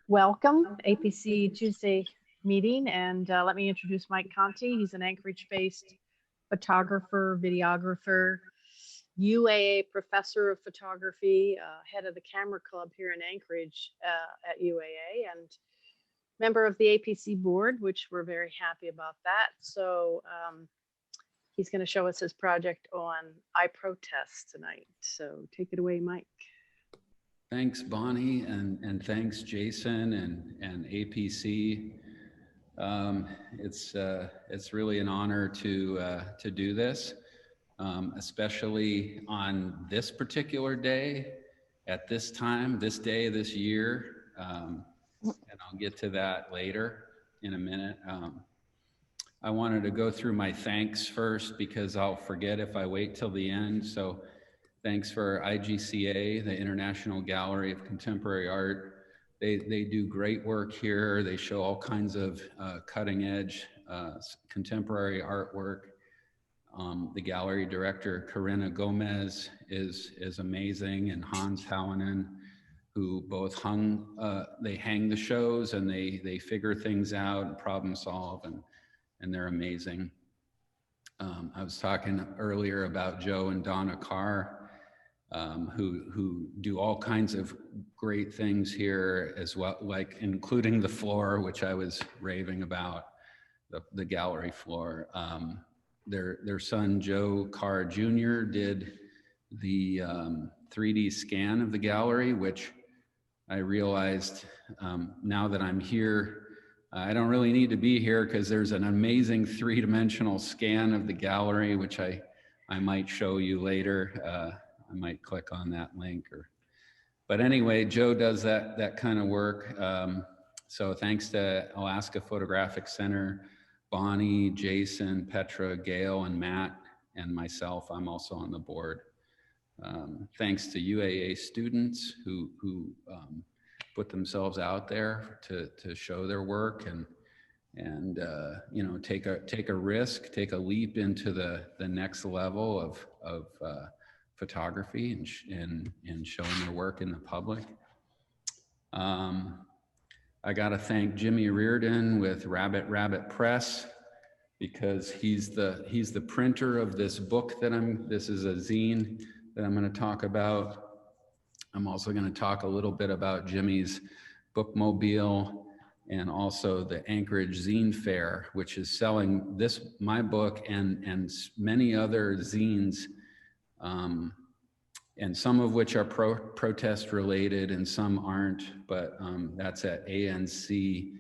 Welcome, APC Tuesday meeting, and let me introduce Mike Conti. He's an Anchorage-based photographer, videographer, UAA professor of photography, head of the camera club here in Anchorage at UAA, and member of the APC board, which we're very happy about that. So he's going to show us his project on I Protest tonight. So take it away, Mike. Thanks, Bonnie, and thanks, Jason and APC. It's really an honor to do this, especially on this particular day, at this time, this day, this year, and I'll get to that later in a minute. I wanted to go through my thanks first because I'll forget if I wait till the end. So thanks for IGCA, the International Gallery of Contemporary Art. They do great work here. They show all kinds of cutting edge contemporary artwork. The gallery director, Corinna Gomez, is amazing, and Hans Hauenen, who both they hang the shows and they figure things out and problem solve, and they're amazing. I was talking earlier about Joe and Donna Carr, who do all kinds of great things here as well, like including the floor, which I was raving about, the gallery floor. Their son, Joe Carr Jr., did the 3D scan of the gallery, which I realized now that I'm here, I don't really need to be here because there's an amazing three-dimensional scan of the gallery, which I might show you later. I might click on that link, but anyway, Joe does that kind of work. So thanks to Alaska Photographic Center, Bonnie, Jason, Petra, Gail, and Matt, and myself. I'm also on the board. Thanks to UAA students who put themselves out there to show their work and you know, take a risk, take a leap into the next level of photography and showing their work in the public. I got to thank Jimmy Reardon with Rabbit Press, because he's the printer of this book this is a zine that I'm going to talk about. I'm also going to talk a little bit about Jimmy's bookmobile and also the Anchorage Zine Fair, which is selling my book and many other zines, and some of which are protest related and some aren't, but that's at anczine.com.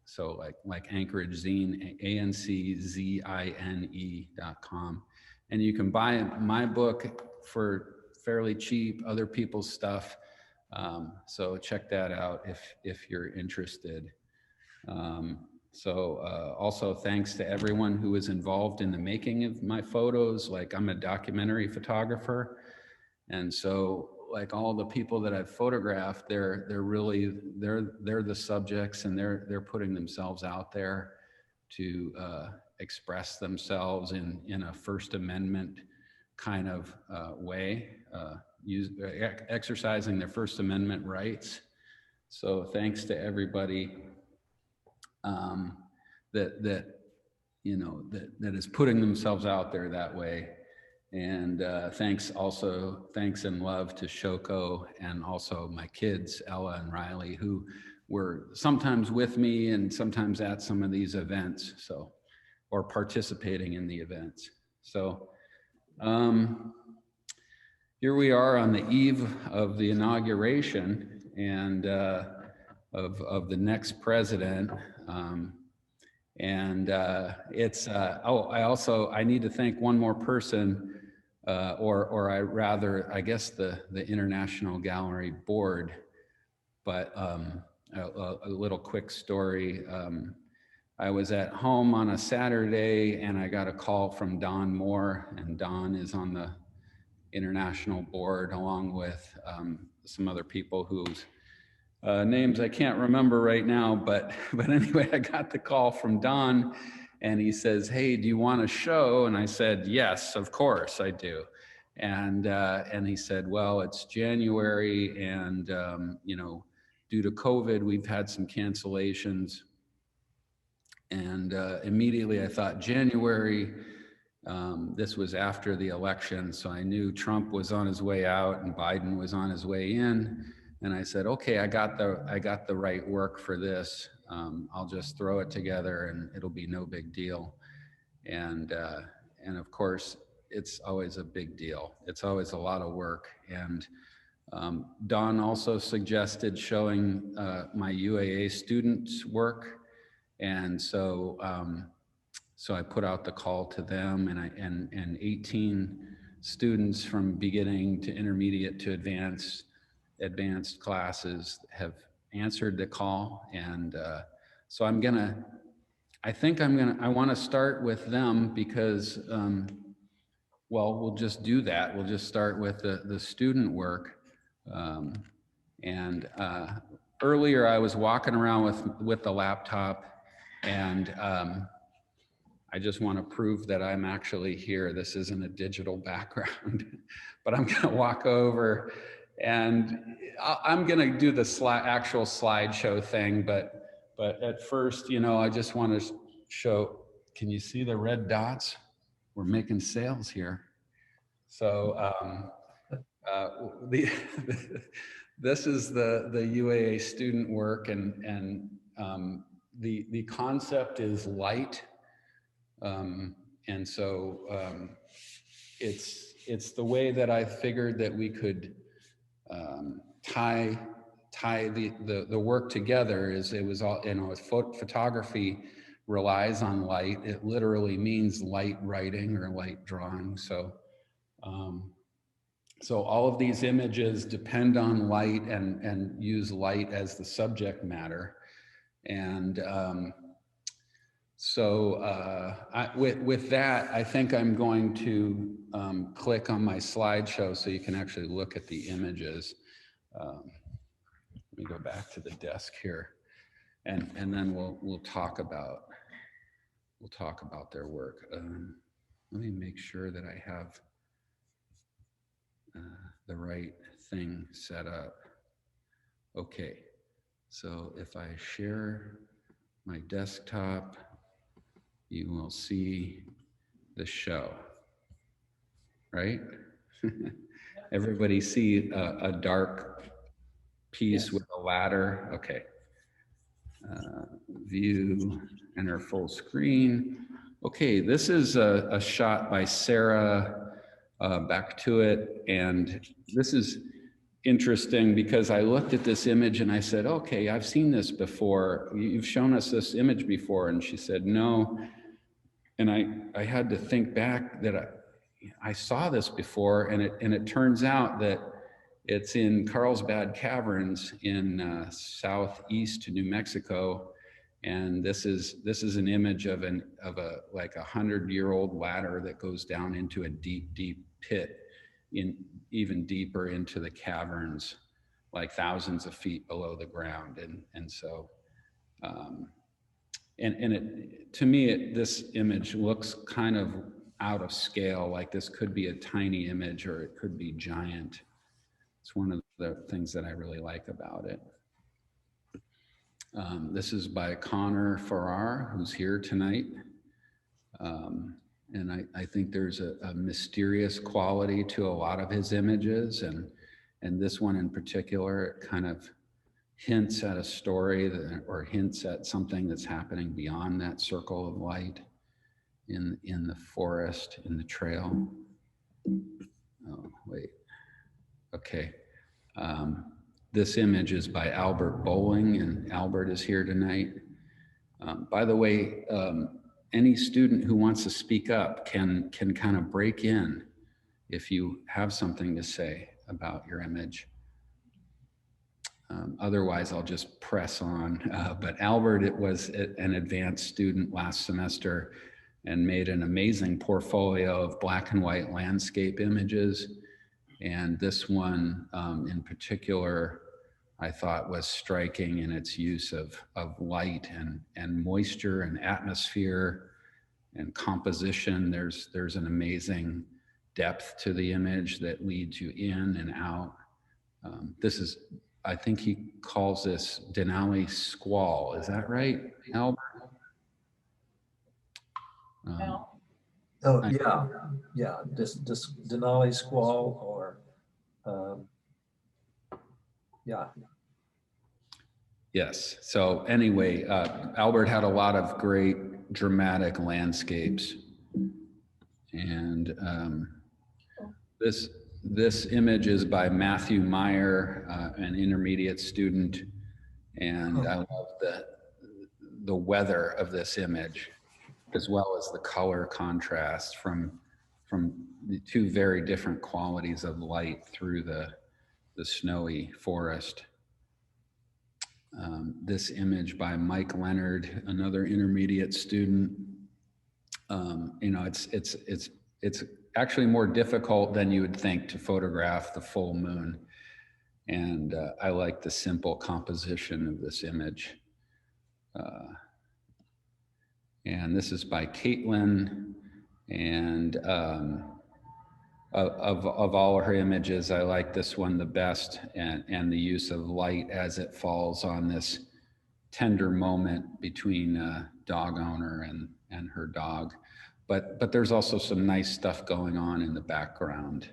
So like Anchorage Zine, anczine.com. And you can buy my book for fairly cheap, other people's stuff. So check that out if you're interested. Also thanks to everyone who was involved in the making of my photos. Like, I'm a documentary photographer, and so like all the people that I've photographed, they're the subjects, and they're putting themselves out there to express themselves in a First Amendment kind of way, exercising their First Amendment rights. So thanks to everybody that is putting themselves out there that way. And thanks and love to Shoko, and also my kids, Ella and Riley, who were sometimes with me and sometimes at some of these events, or participating in the events. So here we are on the eve of the inauguration and of the next president. I need to thank one more person, I guess the International Gallery Board. But a little quick story. I was at home on a Saturday and I got a call from Don Moore, and Don is on the International Board along with some other people whose names I can't remember right now, but anyway, I got the call from Don, and he says, "Hey, do you want a show?" And I said, "Yes, of course I do." And he said, well, it's January, and due to COVID, we've had some cancellations. And immediately I thought, January, this was after the election, so I knew Trump was on his way out and Biden was on his way in. And I said, okay, I got the right work for this. I'll just throw it together and it'll be no big deal. And of course, it's always a big deal. It's always a lot of work. And Don also suggested showing my UAA students' work. And so I put out the call to them, and 18 students from beginning to intermediate to advanced classes have answered the call. And so I want to start with them because, well, we'll just do that. We'll just start with the student work. Earlier I was walking around with the laptop, and I just want to prove that I'm actually here. This isn't a digital background, but I'm going to walk over and I'm going to do the actual slideshow thing. But at first, I just want to show, can you see the red dots? We're making sales here. So this is the UAA student work, and the concept is light. And so it's the way that I figured that we could tie the work together. It was all, photography relies on light. It literally means light writing or light drawing. So all of these images depend on light and use light as the subject matter. And with that, I think I'm going to click on my slideshow so you can actually look at the images. Let me go back to the desk here, and then we'll talk about their work. Let me make sure that I have the right thing set up. Okay, so if I share my desktop, you will see the show, right? Everybody see a dark piece with a ladder? Okay. View, enter full screen. Okay, this is a shot by Sarah Back to It, and this is interesting because I looked at this image and I said, okay, I've seen this before. You've shown us this image before. And she said, no. And I had to think back that I saw this before, and it turns out that it's in Carlsbad Caverns in southeast New Mexico. And this is an image of a like 100-year-old ladder that goes down into a deep pit, even deeper into the caverns, like thousands of feet below the ground. And so to me, this image looks kind of out of scale, like this could be a tiny image or it could be giant. It's one of the things that I really like about it. This is by Connor Farrar, who's here tonight. And I think there's a mysterious quality to a lot of his images, and this one in particular, it kind of hints at a story or hints at something that's happening beyond that circle of light in the forest, in the trail. Oh, wait. Okay. This image is by Albert Bowling, and Albert is here tonight. By the way, any student who wants to speak up can kind of break in if you have something to say about your image. Otherwise, I'll just press on. But Albert was an advanced student last semester and made an amazing portfolio of black and white landscape images. And this one in particular, I thought was striking in its use of light and moisture and atmosphere and composition. There's an amazing depth to the image that leads you in and out. This is, I think he calls this Denali squall. Is that right, Albert? Oh, yeah, this Denali squall, or yeah. Yes. So anyway, Albert had a lot of great dramatic landscapes, and this image is by Matthew Meyer, an intermediate student, and I love the weather of this image, as well as the color contrast from the two very different qualities of light through the snowy forest. This image by Mike Leonard, another intermediate student. You know, it's actually more difficult than you would think to photograph the full moon. And I like the simple composition of this image. And this is by Caitlin. And of all her images, I like this one the best, and the use of light as it falls on this tender moment between a dog owner and her dog. But there's also some nice stuff going on in the background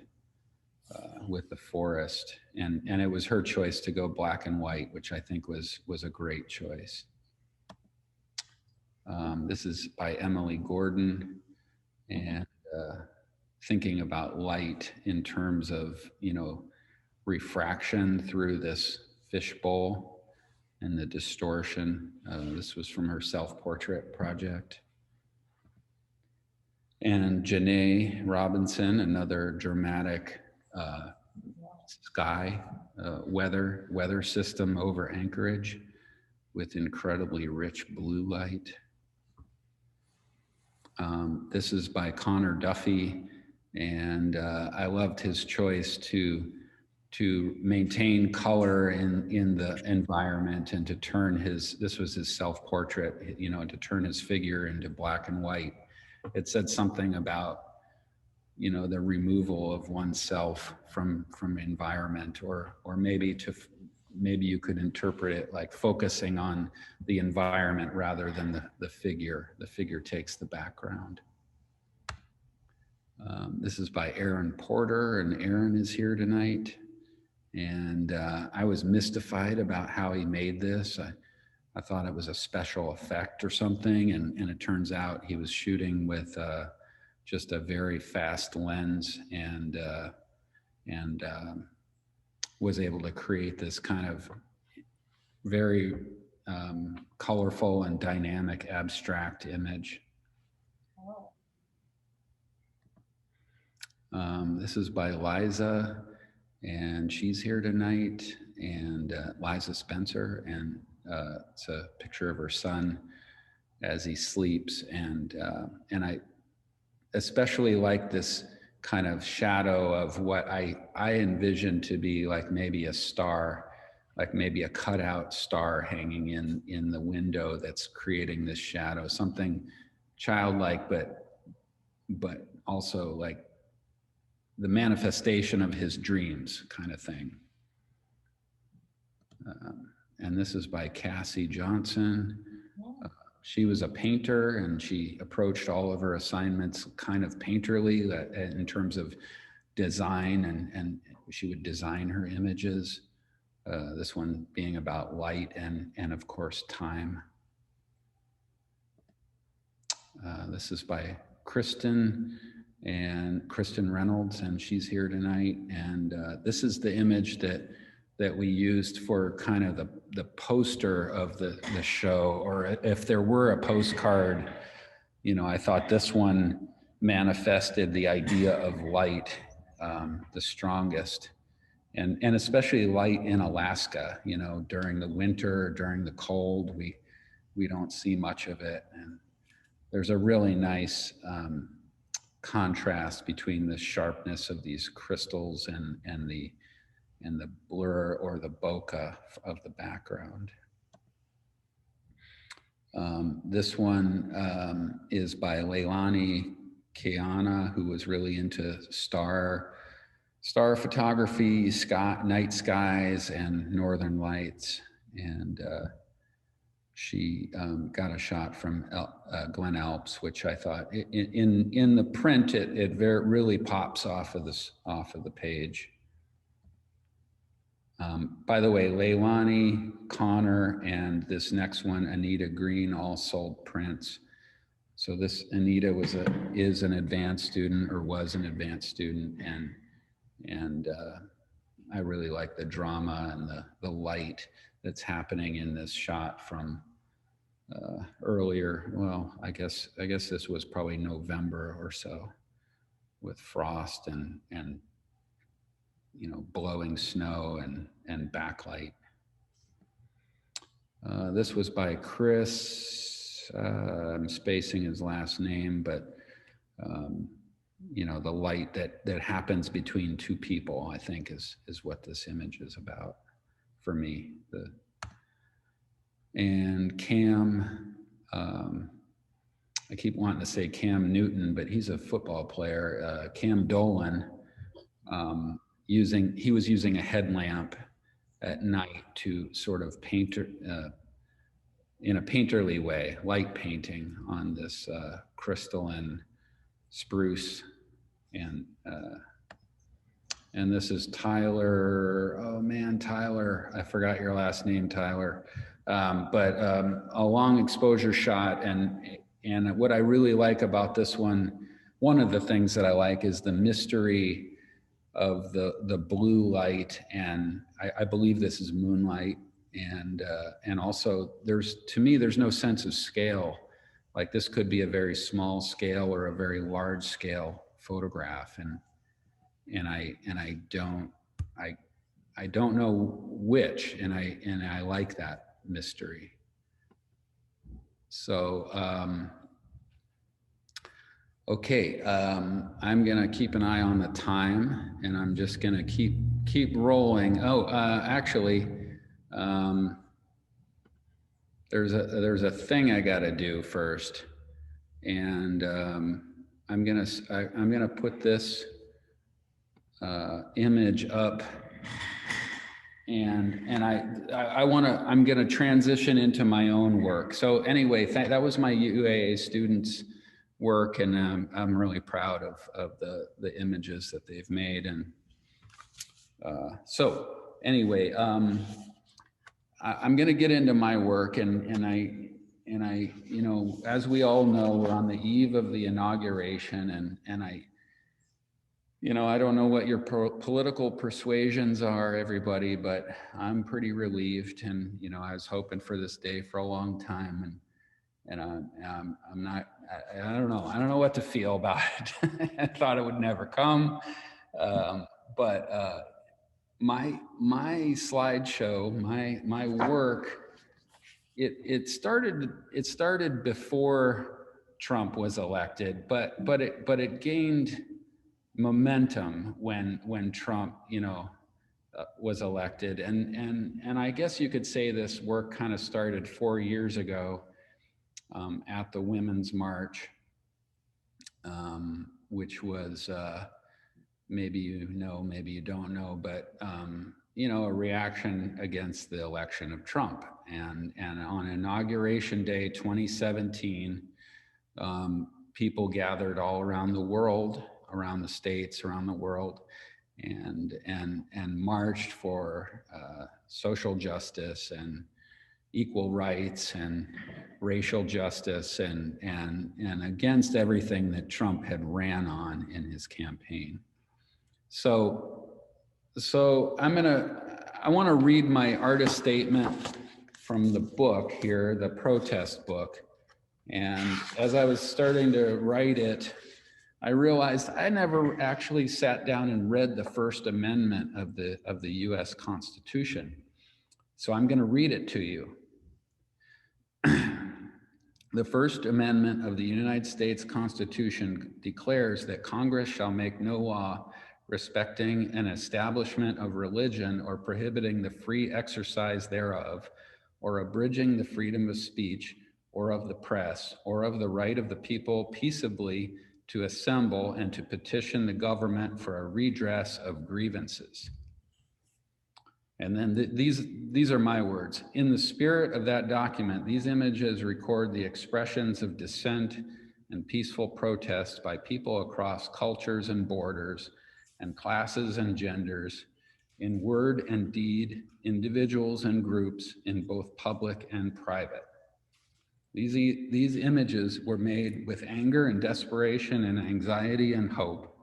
with the forest. And it was her choice to go black and white, which I think was a great choice. This is by Emily Gordon, and thinking about light in terms of, you know, refraction through this fishbowl and the distortion. This was from her self-portrait project. And Janae Robinson, another dramatic sky weather system over Anchorage with incredibly rich blue light. This is by Connor Duffy, and I loved his choice to maintain color in the environment and to turn this was his self-portrait, you know, and to turn his figure into black and white. It said something about, you know, the removal of oneself from environment, or maybe you could interpret it like focusing on the environment rather than the figure. The figure takes the background. This is by Aaron Porter, and Aaron is here tonight. And I was mystified about how he made this. I thought it was a special effect or something, and it turns out he was shooting with just a very fast lens, and was able to create this kind of very colorful and dynamic abstract image. This is by Liza, and she's here tonight, and Liza Spencer, and it's a picture of her son as he sleeps, and I especially like this kind of shadow of what I envision to be like maybe a star, like maybe a cutout star hanging in the window that's creating this shadow, something childlike, but also like the manifestation of his dreams kind of thing. And this is by Cassie Johnson. She was a painter, and she approached all of her assignments kind of painterly in terms of design, and she would design her images. This one being about light and of course time. This is by Kristen Reynolds, and she's here tonight. And this is the image that we used for kind of the poster of the show, or if there were a postcard, you know, I thought this one manifested the idea of light the strongest, and especially light in Alaska, you know, during the winter, during the cold, we don't see much of it. And there's a really nice contrast between the sharpness of these crystals and the blur or the bokeh of the background. This one is by Leilani Kiana, who was really into star photography, night skies, and northern lights. And she got a shot from Glen Alps, which I thought in the print it really pops off of the page. By the way, Leilani, Connor, and this next one, Anita Green, all sold prints. So this Anita is an advanced student, or was an advanced student, and I really like the drama and the light that's happening in this shot from earlier. Well, I guess this was probably November or so, with frost and blowing snow and backlight. This was by Chris. I'm spacing his last name, but the light that happens between two people, I think, is what this image is about for me. And Cam, I keep wanting to say Cam Newton, but he's a football player. Cam Dolan, he was using a headlamp at night to sort of paint in a painterly way, light painting on this crystalline spruce. And this is Tyler. Oh man, Tyler, I forgot your last name, Tyler. But a long exposure shot. And what I really like about this one of the things that I like is the mystery of the blue light. And I believe this is moonlight. And also to me, there's no sense of scale. Like this could be a very small scale or a very large scale photograph. And I don't know which, and I like that mystery. So okay, I'm gonna keep an eye on the time, and I'm just gonna keep rolling. Oh, actually, there's a thing I gotta do first, and I'm gonna put this image up, and I'm gonna transition into my own work. So anyway, that was my UAA students' work, and I'm really proud of the images that they've made. And so anyway, I'm gonna get into my work, and I as we all know, we're on the eve of the inauguration, and I don't know what your political persuasions are, everybody, but I'm pretty relieved. And, I was hoping for this day for a long time, and I'm not, I don't know what to feel about it. I thought it would never come. But my slideshow, my work, it started before Trump was elected, but it gained momentum when Trump, was elected, and I guess you could say this work kind of started 4 years ago at the Women's March, which was maybe maybe you don't know, but a reaction against the election of Trump, and on Inauguration Day 2017, people gathered all around the world, around the states, around the world, and marched for social justice and equal rights and racial justice, and against everything that Trump had ran on in his campaign. So I want to read my artist statement from the book here, the protest book. And as I was starting to write it, I realized I never actually sat down and read the First Amendment of the US Constitution. So I'm going to read it to you. The First Amendment of the United States Constitution declares that Congress shall make no law respecting an establishment of religion or prohibiting the free exercise thereof, or abridging the freedom of speech, or of the press, or of the right of the people peaceably to assemble and to petition the government for a redress of grievances. And then these are my words. In the spirit of that document, these images record the expressions of dissent and peaceful protest by people across cultures and borders and classes and genders, in word and deed, individuals and groups, in both public and private. These images were made with anger and desperation and anxiety and hope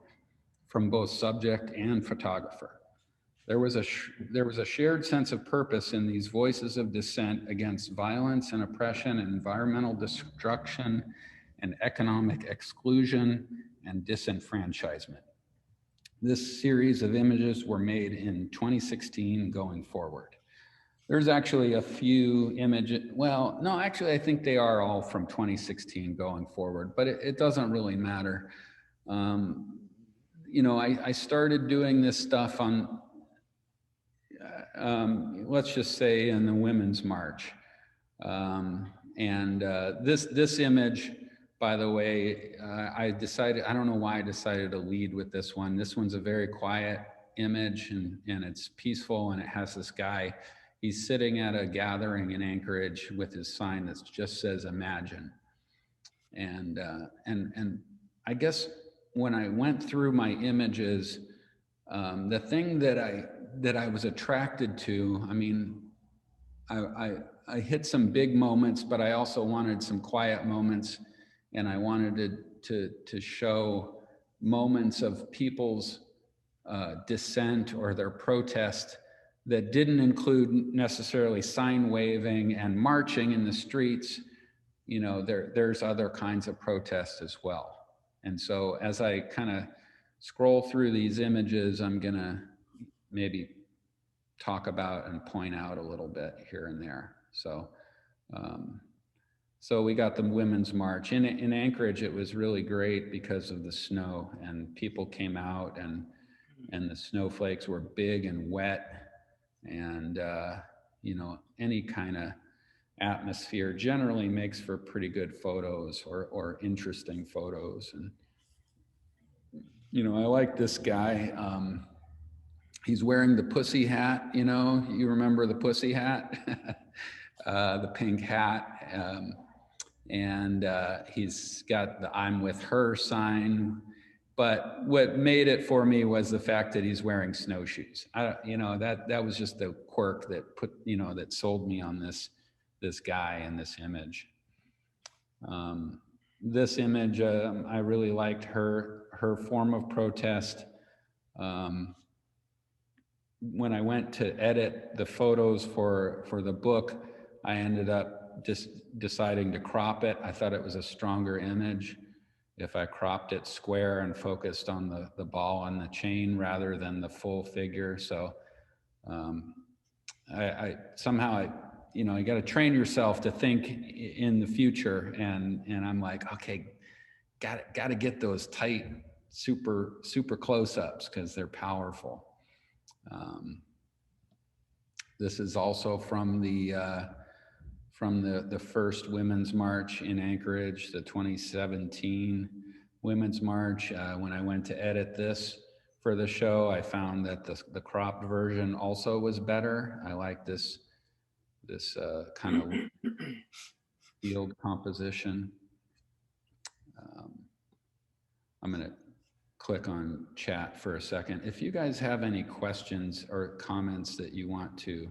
from both subject and photographer. There was a shared sense of purpose in these voices of dissent against violence and oppression and environmental destruction and economic exclusion and disenfranchisement. This series of images were made in 2016 going forward. There's actually a few images, well, no, actually I think they are all from 2016 going forward, but it doesn't really matter. You know, I started doing this stuff on, let's just say in the Women's March. This image, by the way, I don't know why I decided to lead with this one. This one's a very quiet image and it's peaceful, and it has this guy. He's sitting at a gathering in Anchorage with his sign that just says "Imagine." And I guess when I went through my images, the thing that I was attracted to, I mean, I hit some big moments, but I also wanted some quiet moments, and I wanted to show moments of people's dissent or their protest that didn't include necessarily sign waving and marching in the streets. You know, there's other kinds of protests as well. And so as I kind of scroll through these images, I'm gonna maybe talk about and point out a little bit here and there. So, so we got the Women's March. In Anchorage, it was really great because of the snow, and people came out, and the snowflakes were big and wet. And, you know, any kind of atmosphere generally makes for pretty good photos or interesting photos. And, you know, I like this guy. He's wearing the pussy hat, you know, you remember the pussy hat, the pink hat. And he's got the "I'm with her" sign. But what made it for me was the fact that he's wearing snowshoes. You know, that was just the quirk that that sold me on this guy and this image. This image, I really liked her form of protest. When I went to edit the photos for the book, I ended up just deciding to crop it. I thought it was a stronger image if I cropped it square and focused on the ball on the chain rather than the full figure. So I somehow, you know, you got to train yourself to think in the future. And I'm like, okay, got to get those tight, super close-ups because they're powerful. This is also from the first Women's March in Anchorage, the 2017 Women's March. When I went to edit this for the show, I found that the cropped version also was better. I like this kind of field composition. I'm gonna click on chat for a second. If you guys have any questions or comments that you want to,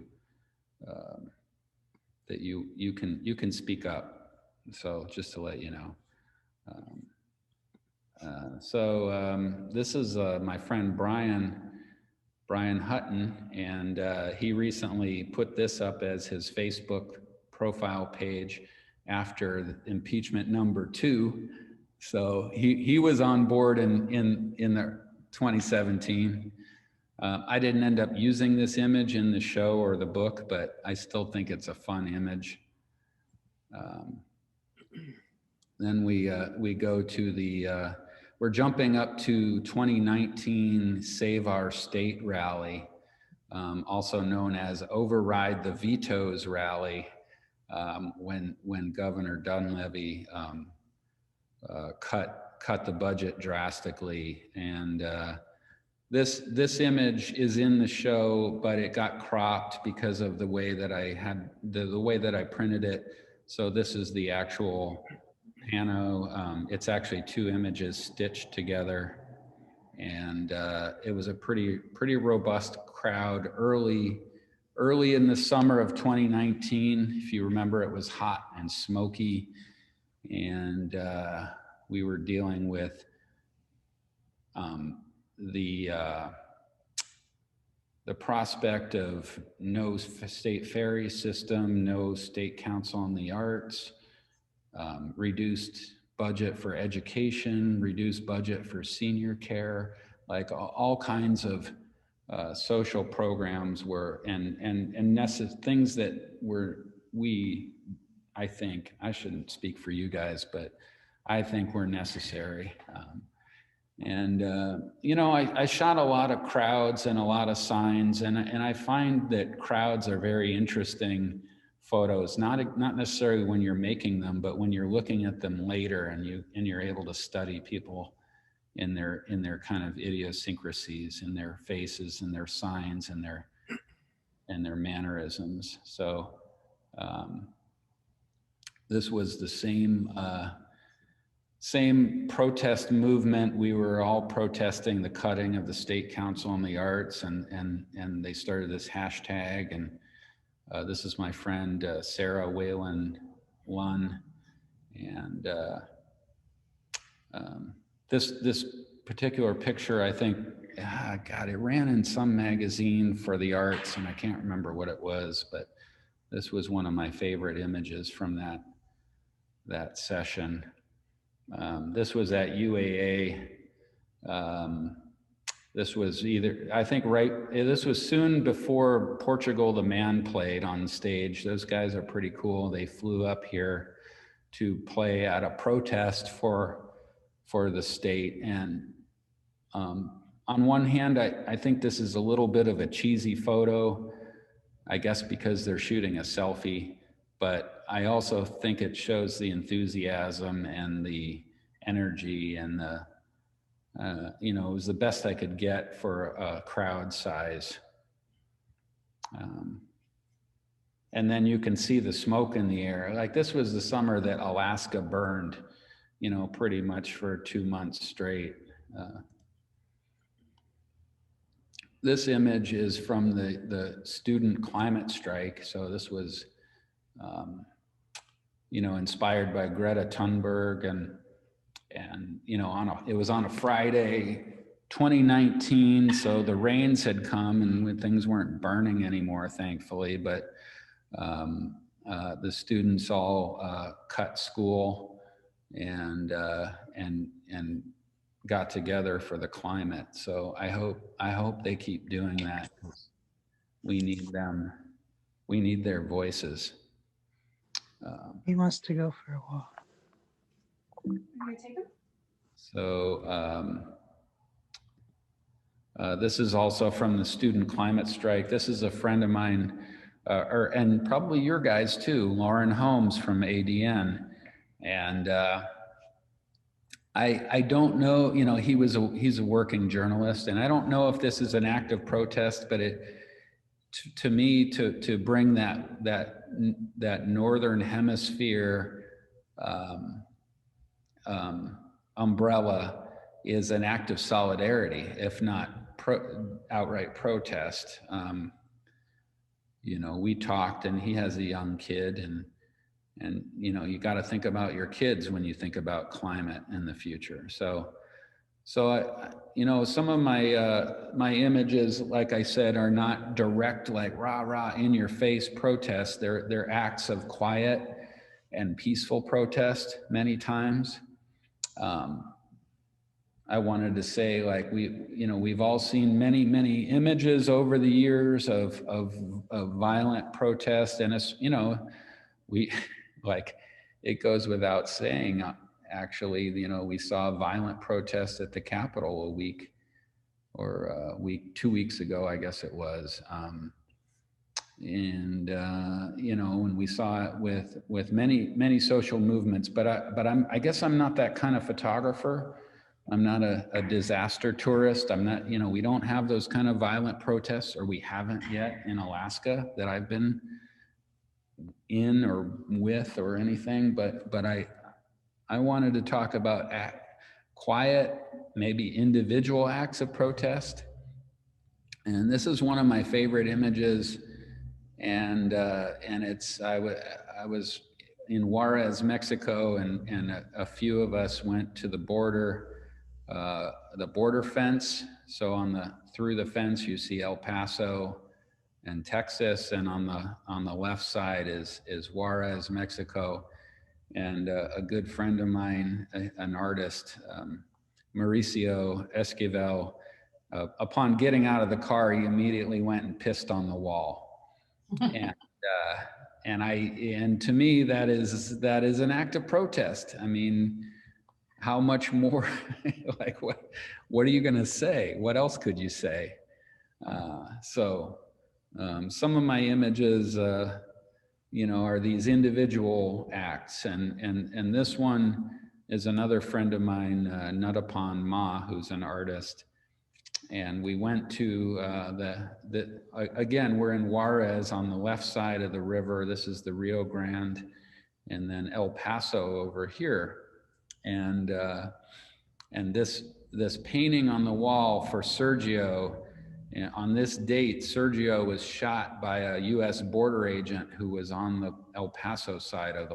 that you can speak up. So just to let you know. This is my friend Brian Hutton, and he recently put this up as his Facebook profile page after impeachment #2. So he was on board in the 2017. I didn't end up using this image in the show or the book, but I still think it's a fun image. Then we go to we're jumping up to 2019 Save Our State rally, also known as Override the Vetoes rally, when Governor Dunleavy cut cut the budget drastically. And this image is in the show, but it got cropped because of the way that I had the way that I printed it. So this is the actual pano. It's actually two images stitched together, and it was a pretty robust crowd early in the summer of 2019. If you remember, it was hot and smoky, and we were dealing with the prospect of no state ferry system, no state council on the arts, reduced budget for education, reduced budget for senior care, like all kinds of social programs were, and things that were, I think, I shouldn't speak for you guys, but I think were necessary. You know, I shot a lot of crowds and a lot of signs, and I find that crowds are very interesting photos, not necessarily when you're making them, but when you're looking at them later and you're able to study people in their kind of idiosyncrasies, in their faces and their signs and their mannerisms. So this was the same protest movement. We were all protesting the cutting of the State Council on the Arts, and they started this hashtag. And this is my friend Sarah Whalen Lunn, and this particular picture, I think, God, it ran in some magazine for the arts, and I can't remember what it was, but this was one of my favorite images from that session. This was at UAA. This was this was soon before Portugal the Man played on stage. Those guys are pretty cool. They flew up here to play at a protest for the state. And on one hand, I think this is a little bit of a cheesy photo, I guess because they're shooting a selfie, but I also think it shows the enthusiasm and the energy and the, you know, it was the best I could get for a crowd size. And then you can see the smoke in the air. Like, this was the summer that Alaska burned, you know, pretty much for 2 months straight. This image is from the student climate strike. So this was, you know, inspired by Greta Thunberg, and you know, it was on a Friday, 2019. So the rains had come and when things weren't burning anymore, thankfully. But the students all cut school and got together for the climate. So I hope they keep doing that. We need them. We need their voices. He wants to go for a walk. So this is also from the student climate strike. This is a friend of mine, and probably your guys too, Lauren Holmes from ADN. And I don't know, you know, he's a working journalist, and I don't know if this is an act of protest, but to me, to bring that northern hemisphere umbrella is an act of solidarity, if not outright protest. You know, we talked, and he has a young kid, and you know, you got to think about your kids when you think about climate in the future. So you know, some of my images, like I said, are not direct, like rah in your face protest. They're acts of quiet and peaceful protest many times. I wanted to say, like, we've all seen many images over the years of violent protest, and it's, you know, like, it goes without saying, actually, you know, we saw a violent protest at the Capitol 2 weeks ago, I guess it was. you know, and we saw it with many social movements. But I guess I'm not that kind of photographer. I'm not a disaster tourist. I'm not, you know, we don't have those kind of violent protests, or we haven't yet in Alaska that I've been in or with or anything. But I wanted to talk about quiet, maybe individual acts of protest. And this is one of my favorite images. And I was in Juarez, Mexico, and a few of us went to the border fence. So through the fence, you see El Paso and Texas, and on the left side is Juarez, Mexico. And a good friend of mine, an artist, Mauricio Esquivel, upon getting out of the car, he immediately went and pissed on the wall. And to me, that is an act of protest. I mean, how much more, like what are you going to say? What else could you say? So some of my images, you know, are these individual acts, and this one is another friend of mine, Nuttapon Ma, who's an artist. And we went to again, we're in Juarez on the left side of the river. This is the Rio Grande, and then El Paso over here. And this painting on the wall for Sergio, on this date, Sergio was shot by a U.S. border agent who was on the El Paso side of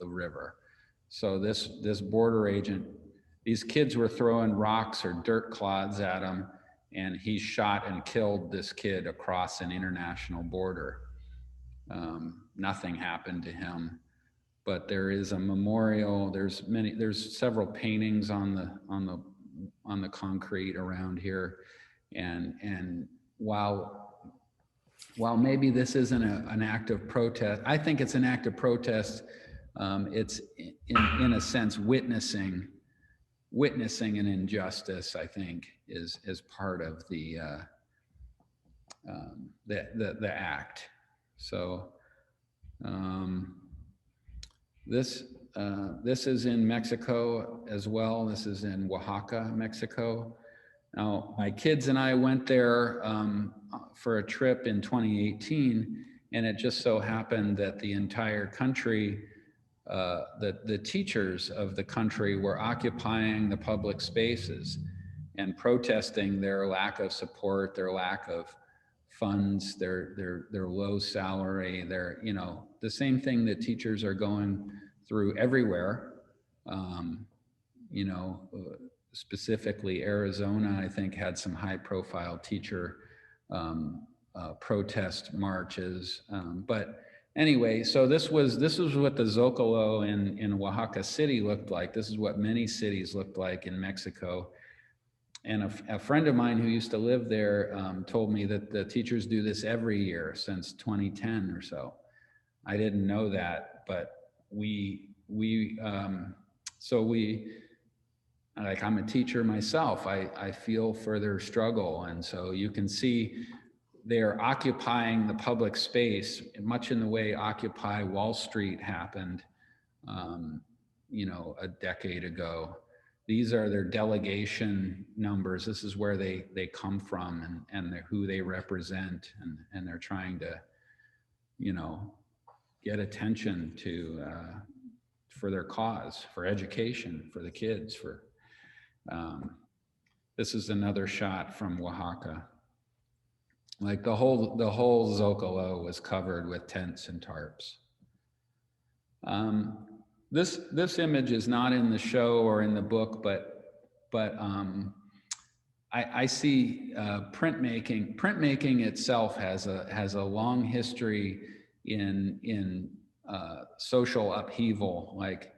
the river. So this border agent, these kids were throwing rocks or dirt clods at him, and he shot and killed this kid across an international border. Nothing happened to him, but there is a memorial. There's several paintings on the concrete around here, and while maybe this isn't an act of protest, I think it's an act of protest. It's in a sense witnessing an injustice, I think, is part of the act. So this is in Mexico as well. This is in Oaxaca, Mexico. Now, my kids and I went there for a trip in 2018, and it just so happened that the entire country, the teachers of the country were occupying the public spaces and protesting their lack of support, their lack of funds, their low salary, you know, the same thing that teachers are going through everywhere. You know, specifically Arizona, I think, had some high profile teacher protest marches. But anyway, so this was what the Zocalo in Oaxaca City looked like. This is what many cities looked like in Mexico. And a friend of mine who used to live there told me that the teachers do this every year since 2010 or so. I didn't know that, but like, I'm a teacher myself. I feel for their struggle. And so you can see they're occupying the public space, much in the way Occupy Wall Street happened, you know, a decade ago. These are their delegation numbers. This is where they come from, and who they represent, and they're trying to, you know, get attention to for their cause, for education, for the kids. This is another shot from Oaxaca. Like the whole Zocalo was covered with tents and tarps. This image is not in the show or in the book, but I see printmaking. Printmaking itself has a long history in social upheaval. Like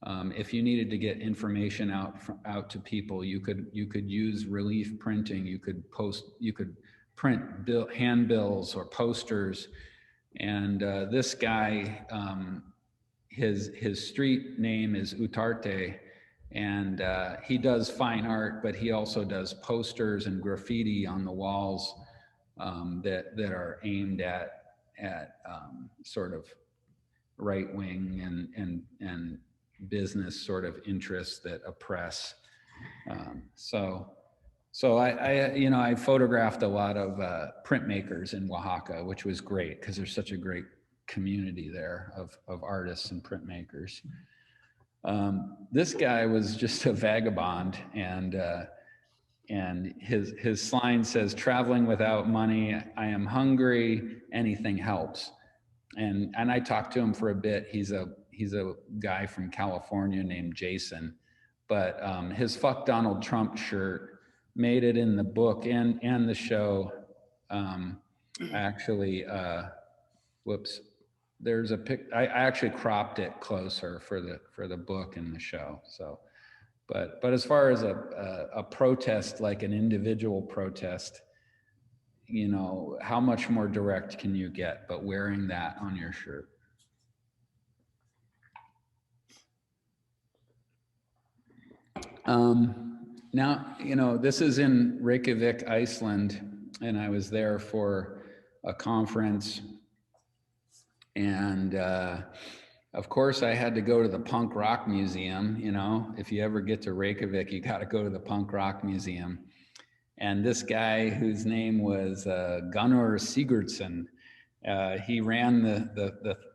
if you needed to get information out to people, you could use relief printing. You could print handbills or posters. And this guy, his street name is Utarte, and he does fine art, but he also does posters and graffiti on the walls that are aimed at sort of right wing and business sort of interests that oppress. So I photographed a lot of printmakers in Oaxaca, which was great because there's such a great community there of artists and printmakers. This guy was just a vagabond, and his sign says, "Traveling without money, I am hungry, anything helps." And I talked to him for a bit. He's a guy from California named Jason, but his "Fuck Donald Trump" shirt made it in the book and the show. Whoops. There's a pic. I actually cropped it closer for the book and the show. So, but as far as a protest, like an individual protest, how much more direct can you get but wearing that on your shirt? Now, this is in Reykjavik, Iceland, and I was there for a conference. And of course, I had to go to the Punk Rock Museum. If you ever get to Reykjavik, you got to go to the Punk Rock Museum. And this guy, whose name was Gunnar Sigurdsson, he ran the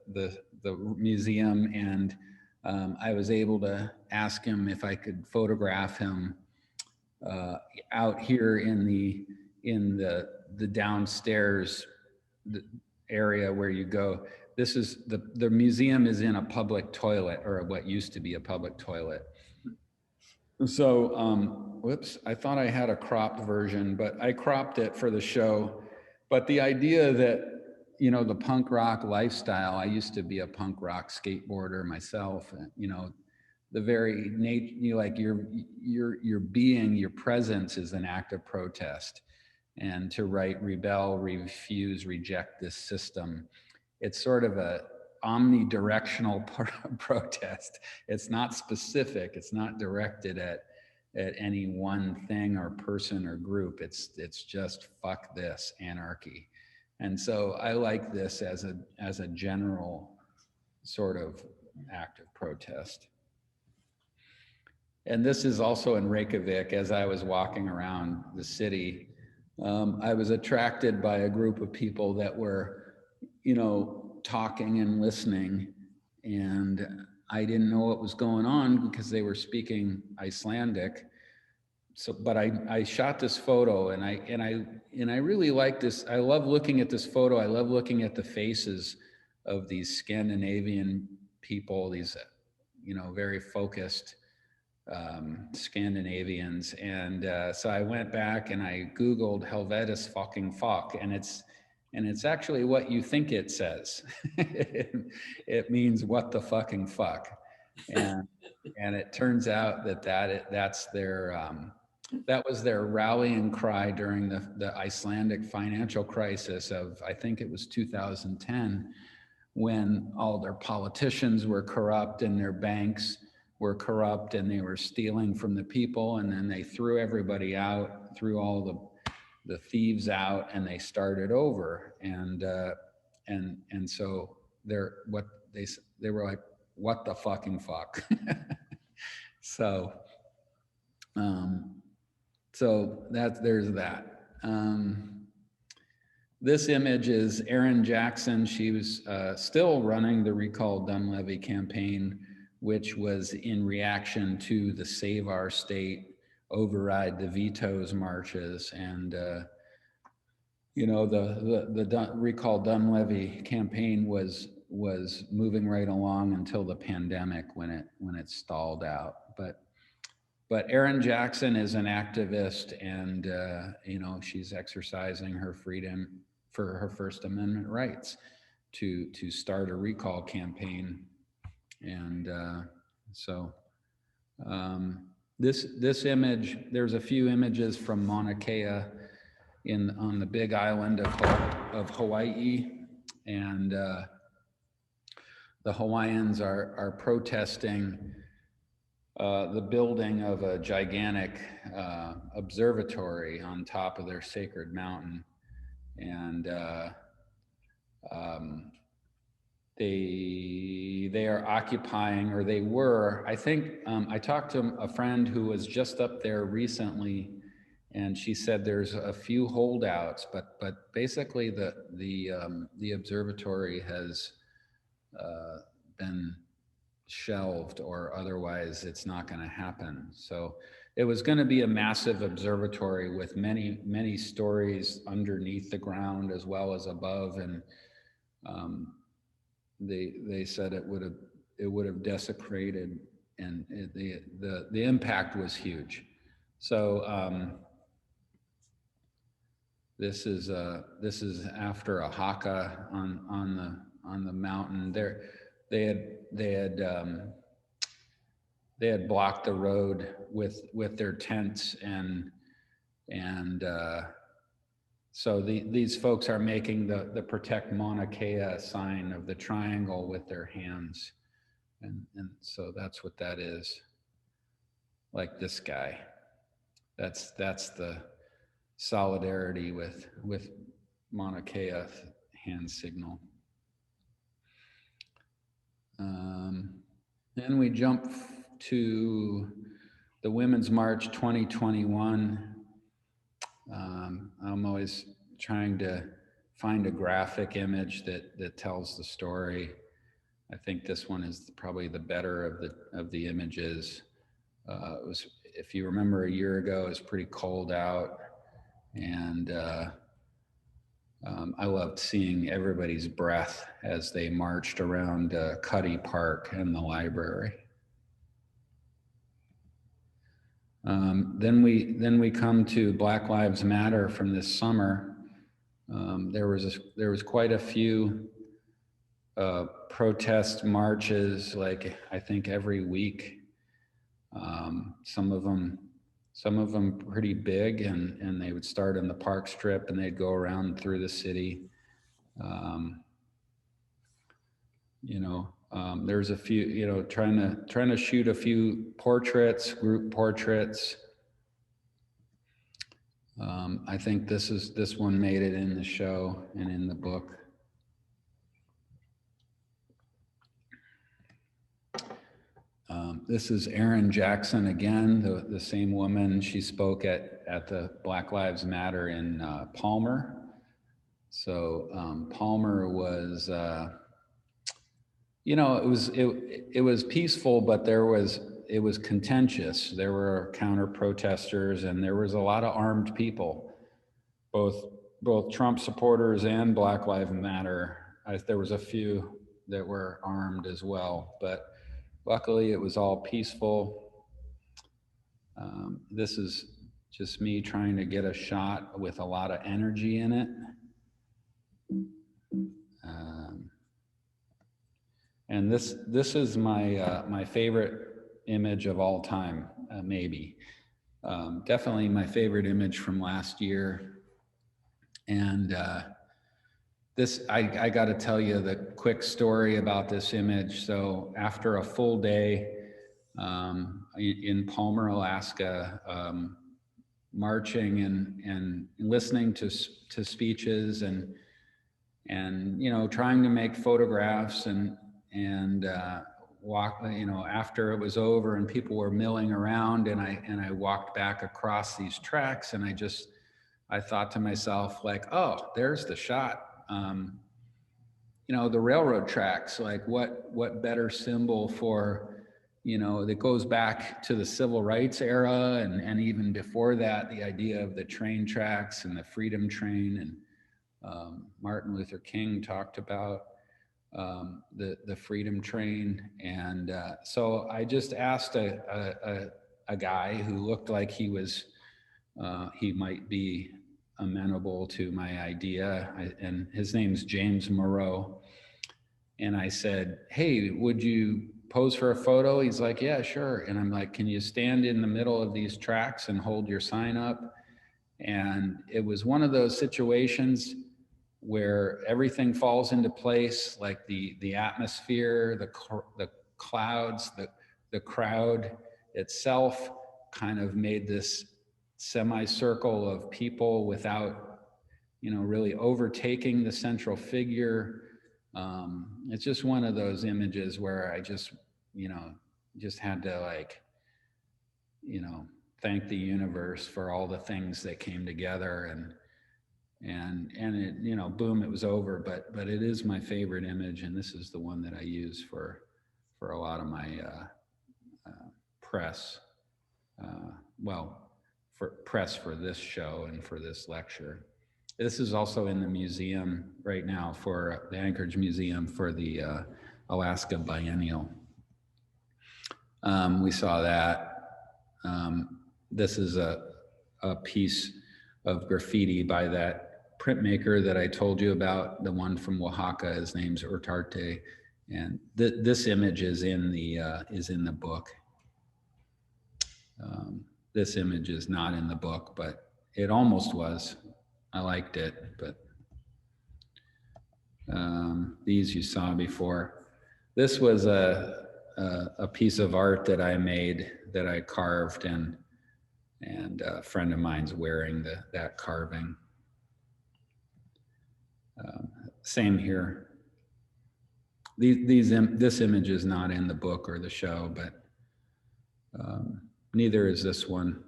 museum, and I was able to ask him if I could photograph him out here in the downstairs area where you go. This is the museum is in a public toilet, or what used to be a public toilet. So, whoops, I thought I had a cropped version, but I cropped it for the show. But the idea that, the punk rock lifestyle, I used to be a punk rock skateboarder myself, the very nature, like your being, your presence is an act of protest. And to write rebel, refuse, reject this system, it's sort of a omnidirectional protest. It's not specific. It's not directed at any one thing or person or group. It's just fuck this, anarchy. And so I like this as a general sort of act of protest. And this is also in Reykjavik. As I was walking around the city, I was attracted by a group of people that were, talking and listening, and I didn't know what was going on because they were speaking Icelandic. So, but I shot this photo, and I really like this. I love looking at this photo. I love looking at the faces of these Scandinavian people, these, very focused Scandinavians. And so I went back and I Googled Helvetis fucking fuck, and it's actually what you think it says. It means what the fucking fuck. And it turns out that's their, that was their rallying cry during the Icelandic financial crisis of, I think it was 2010, when all their politicians were corrupt and their banks were corrupt and they were stealing from the people, and then they threw everybody out, threw all the thieves out, and they started over. And so they were like, what the fucking fuck? So there's that. This image is Erin Jackson. She was still running the Recall Dunleavy campaign, which was in reaction to the Save Our State, Override the Vetoes marches. And, the Recall Dunleavy campaign was moving right along until the pandemic when it stalled out. But Erin Jackson is an activist, and she's exercising her freedom for her First Amendment rights to start a recall campaign. And so this image, there's a few images from Mauna Kea on the Big Island of Hawaii, and the Hawaiians are protesting the building of a gigantic observatory on top of their sacred mountain. And They are occupying, or they were, I think, I talked to a friend who was just up there recently, and she said there's a few holdouts, but basically the observatory has been shelved, or otherwise it's not going to happen. So it was going to be a massive observatory with many stories underneath the ground as well as above, and they said it would have desecrated, and the impact was huge. So this is after a haka on the mountain. They had blocked the road with their tents, and so these folks are making the Protect Mauna Kea sign of the triangle with their hands. And so that's what that is. Like this guy. That's the solidarity with Mauna Kea hand signal. Then we jump to the Women's March 2021. I'm always trying to find a graphic image that tells the story. I think this one is probably the better of the images. It was, if you remember, a year ago, it was pretty cold out, and I loved seeing everybody's breath as they marched around Cuddy Park and the library. Then we come to Black Lives Matter from this summer. There was quite a few protest marches, like I think every week. Some of them pretty big, and they would start in the park strip and they'd go around through the city. There's a few, trying to shoot a few portraits, group portraits. I think this one made it in the show and in the book. This is Erin Jackson again, the same woman. She spoke at the Black Lives Matter in Palmer. So Palmer was, it was peaceful, but it was contentious. There were counter protesters, and there was a lot of armed people, both Trump supporters and Black Lives Matter. There was a few that were armed as well, but luckily it was all peaceful. This is just me trying to get a shot with a lot of energy in it. And this is my favorite image of all time, maybe. Definitely my favorite image from last year. And I got to tell you the quick story about this image. So after a full day in Palmer, Alaska, marching and listening to speeches and trying to make photographs and walk, after it was over and people were milling around, and I walked back across these tracks, and I thought to myself, like, oh, there's the shot. The railroad tracks, like what better symbol for, that goes back to the civil rights era, and even before that, the idea of the train tracks and the freedom train, and Martin Luther King talked about the freedom train. And so I just asked a guy who looked like he might be amenable to my idea, and his name's James Moreau. And I said, hey, would you pose for a photo? He's like, yeah, sure. And I'm like, can you stand in the middle of these tracks and hold your sign up? And it was one of those situations where everything falls into place, like the atmosphere, the clouds, the crowd itself kind of made this semicircle of people without really overtaking the central figure. It's just one of those images where I just, just had to like, thank the universe for all the things that came together, and it, boom, it was over. But it is my favorite image, and this is the one that I use for a lot of my press. For press for this show and for this lecture. This is also in the museum right now, for the Anchorage Museum for the Alaska Biennial. We saw that. This is a piece of graffiti by that printmaker that I told you about, the one from Oaxaca. His name's Urtarte, and this image is in the book. This image is not in the book, but it almost was. I liked it, but these you saw before. This was a piece of art that I made, that I carved, and a friend of mine's wearing that carving. Same here. This image is not in the book or the show, but neither is this one.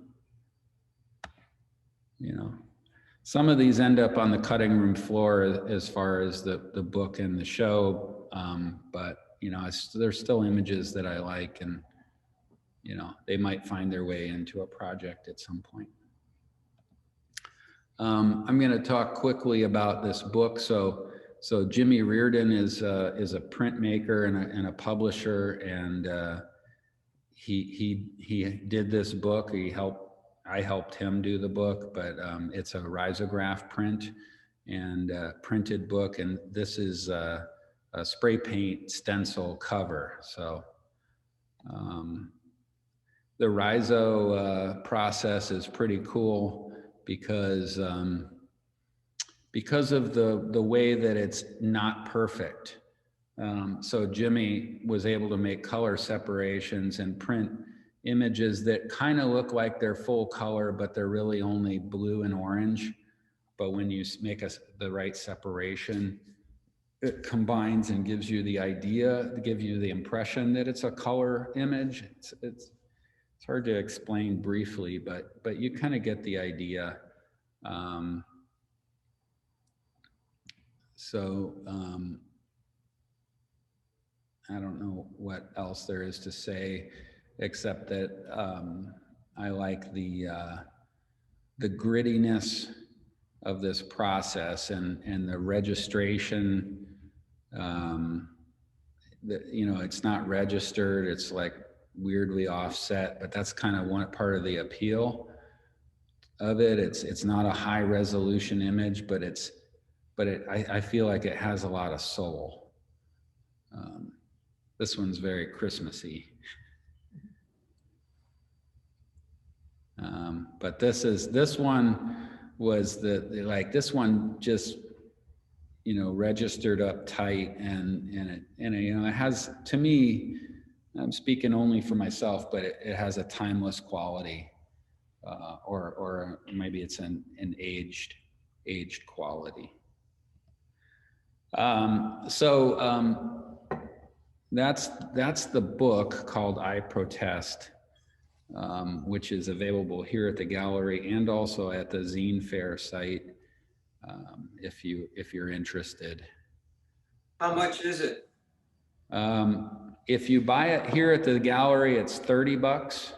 Some of these end up on the cutting room floor as far as the book and the show, but there's still images that I like, and they might find their way into a project at some point. I'm going to talk quickly about this book. So Jimmy Reardon is a printmaker and a publisher, and he did this book. I helped him do the book, but it's a risograph print and printed book, and this is a spray paint stencil cover. So the riso process is pretty cool because of the way that it's not perfect. So Jimmy was able to make color separations and print images that kind of look like they're full color, but they're really only blue and orange. But when you make the right separation, it combines and gives you the idea, gives you the impression that it's a color image. It's hard to explain briefly, but you kind of get the idea. I don't know what else there is to say, except that I like the grittiness of this process and the registration. It's not registered, it's like weirdly offset, but that's kind of one part of the appeal of it. It's not a high resolution image, but I feel like it has a lot of soul. This one's very Christmassy. But this one was this one just, registered up tight, and it has, to me, I'm speaking only for myself, but it has a timeless quality, or maybe it's an aged quality. That's the book called I Protest, which is available here at the gallery and also at the Zine Fair site, if you're interested. How much is it? If you buy it here at the gallery, it's $30,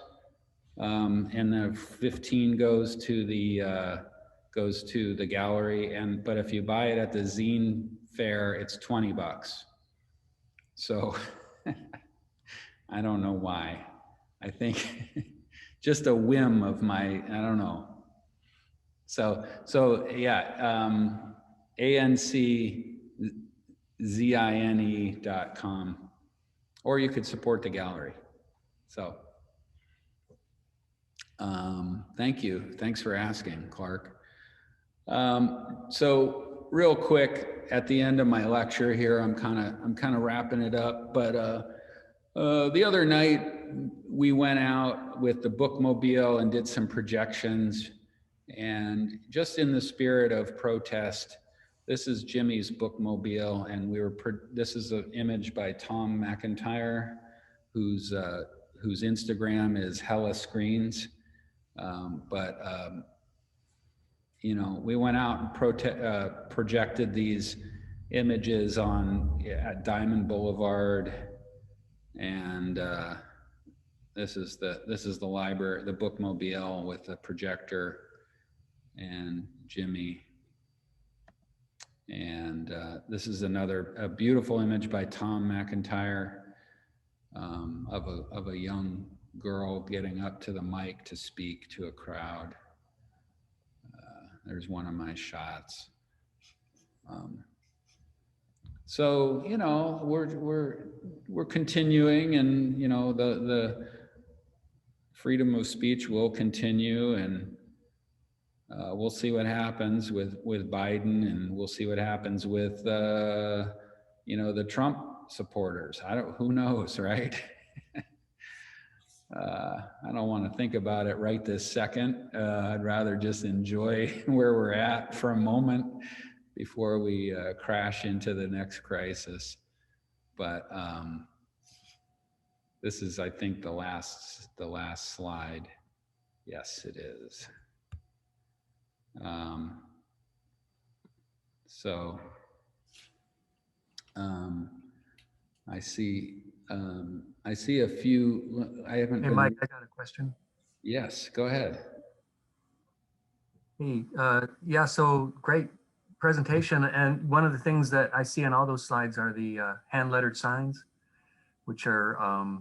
and the 15 goes to the gallery. But if you buy it at the Zine Fair, it's $20. So I don't know why. I think just a whim of I don't know. So yeah, ANCZINE.com, or you could support the gallery. So thank you. Thanks for asking, Clark. So real quick, at the end of my lecture here, I'm kind of wrapping it up, but the other night we went out with the bookmobile and did some projections, And just in the spirit of protest, this is Jimmy's bookmobile, and this is an image by Tom McIntyre, whose Instagram is Hella Screens. You know, we went out and projected these images at Diamond Boulevard, and this is the library, the bookmobile with the projector, and Jimmy. And this is a beautiful image by Tom McIntyre of a young girl getting up to the mic to speak to a crowd. There's one of my shots. So, you know, we're continuing, and, you know, the freedom of speech will continue, and we'll see what happens with Biden, and we'll see what happens with, you know, the Trump supporters. Who knows, right? I don't want to think about it right this second. I'd rather just enjoy where we're at for a moment before we crash into the next crisis. But this is, I think, the last slide. Yes, it is. So I see a few. I haven't. Hey, Mike, I got a question. Yes, go ahead. Hey, yeah, so great presentation. And one of the things that I see on all those slides are the hand lettered signs, which are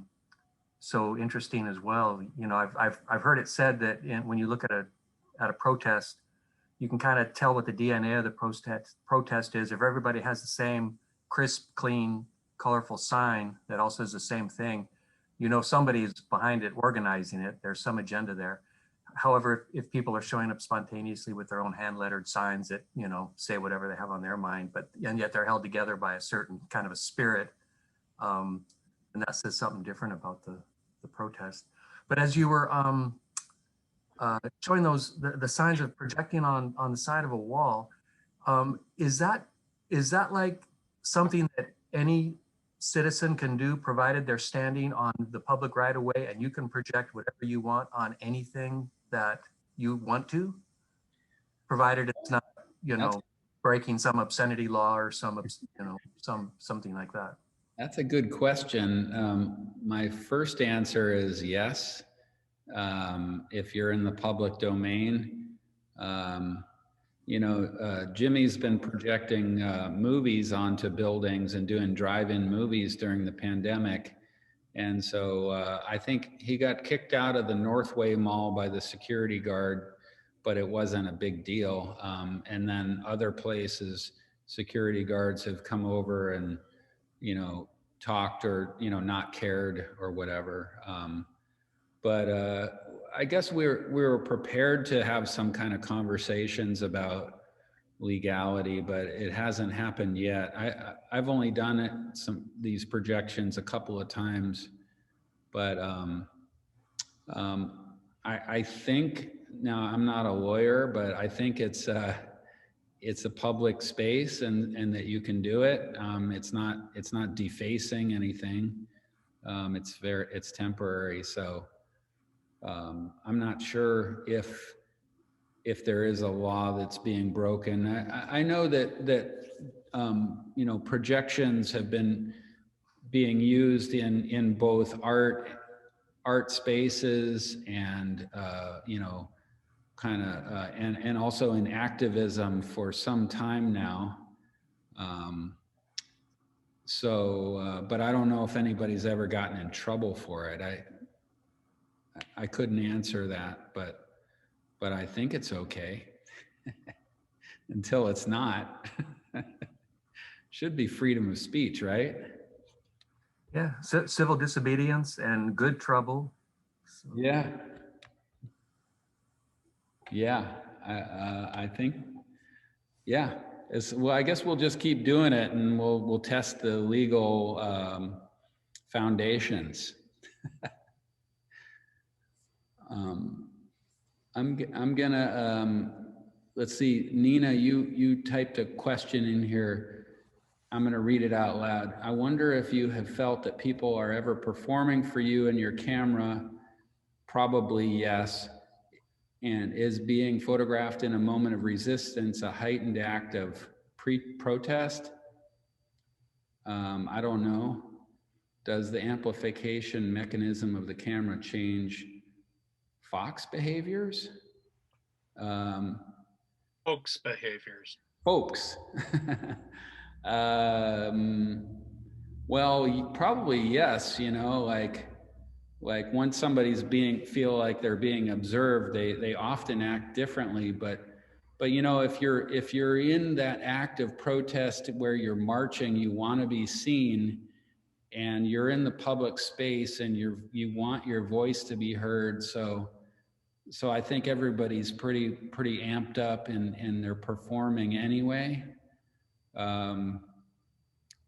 so interesting as well. You know, I've heard it said that when you look at a protest, you can kind of tell what the DNA of the protest is. If everybody has the same crisp, clean, colorful sign that all says the same thing, you know somebody is behind it, organizing it. There's some agenda there. However, if people are showing up spontaneously with their own hand lettered signs that, you know, say whatever they have on their mind, and yet they're held together by a certain kind of a spirit, and that says something different about the protest. But as you were showing the signs of projecting on the side of a wall, is that like something that any citizen can do, provided they're standing on the public right of way, and you can project whatever you want on anything that you want to, provided it's not, you know, breaking some obscenity law or something like that? That's a good question. My first answer is yes. If you're in the public domain, you know, Jimmy's been projecting movies onto buildings and doing drive-in movies during the pandemic. And so I think he got kicked out of the Northway Mall by the security guard, but it wasn't a big deal. And then other places, security guards have come over and, you know, talked or, you know, not cared or whatever. But I guess we were prepared to have some kind of conversations about legality, but it hasn't happened yet. I've only done these projections a couple of times, but I think, now I'm not a lawyer, but I think it's a public space, and that you can do it. It's not defacing anything. It's temporary, so. I'm not sure if there is a law that's being broken. I know that you know, projections have been being used in both art spaces and you know, kind of and also in activism for some time now. But I don't know if anybody's ever gotten in trouble for it. I couldn't answer that, but I think it's okay until it's not. Should be freedom of speech, right? Yeah, civil disobedience and good trouble. So. Yeah. Yeah, I think, yeah. Well, I guess we'll just keep doing it, and we'll test the legal foundations. I'm gonna, let's see, Nina, you typed a question in here. I'm gonna read it out loud. I wonder if you have felt that people are ever performing for you and your camera. Probably yes. And is being photographed in a moment of resistance a heightened act of protest? I don't know. Does the amplification mechanism of the camera change fox behaviors? Folks' behaviors. Folks. Well, probably yes, you know, like once somebody's feel like they're being observed, they often act differently, but you know, if you're in that act of protest where you're marching, you want to be seen, and you're in the public space and you want your voice to be heard. So I think everybody's pretty amped up and they're performing anyway.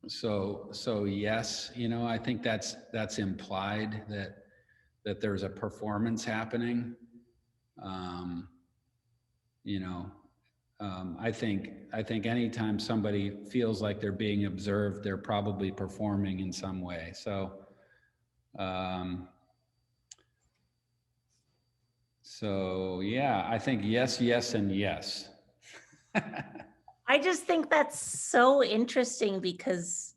So yes, you know, I think that's implied that there's a performance happening. You know, I think anytime somebody feels like they're being observed, they're probably performing in some way. So yeah, I think yes, and yes. I just think that's so interesting because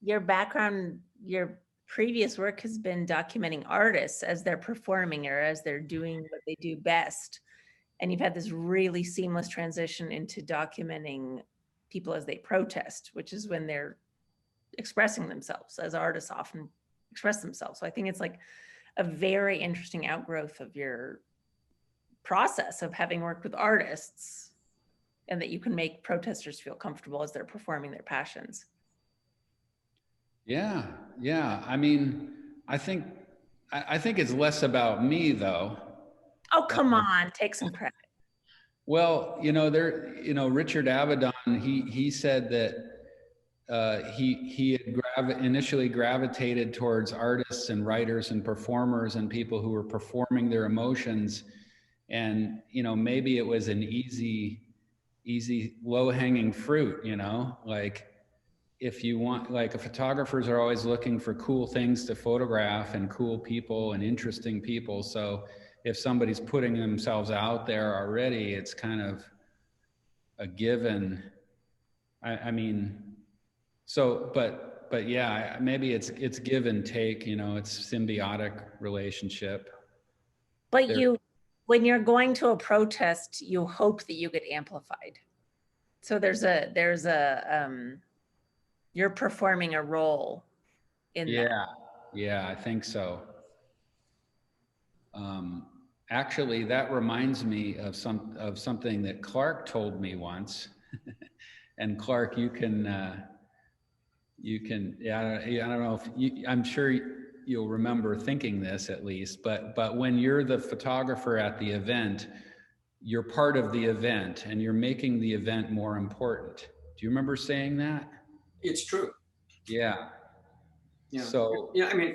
your background, your previous work has been documenting artists as they're performing or as they're doing what they do best. And you've had this really seamless transition into documenting people as they protest, which is when they're expressing themselves, as artists often express themselves. So I think it's like a very interesting outgrowth of your process of having worked with artists, and that you can make protesters feel comfortable as they're performing their passions. Yeah. I mean, I think it's less about me though. Oh, come on, take some credit. Well, you know, Richard Avedon, he said that he had initially gravitated towards artists and writers and performers and people who were performing their emotions. And, you know, maybe it was an easy low-hanging fruit, you know, like if you want, like photographers are always looking for cool things to photograph and cool people and interesting people. So if somebody's putting themselves out there already, it's kind of a given. I mean, so, but yeah, maybe it's give and take, you know, it's symbiotic relationship. But when you're going to a protest, you hope that you get amplified. So you're performing a role in that. Yeah, I think so. Actually, that reminds me of something that Clark told me once. And Clark, you can, yeah, I don't know if I'm sure you'll remember thinking this at least, but when you're the photographer at the event, you're part of the event and you're making the event more important. Do you remember saying that? It's true. Yeah. So, yeah, I mean,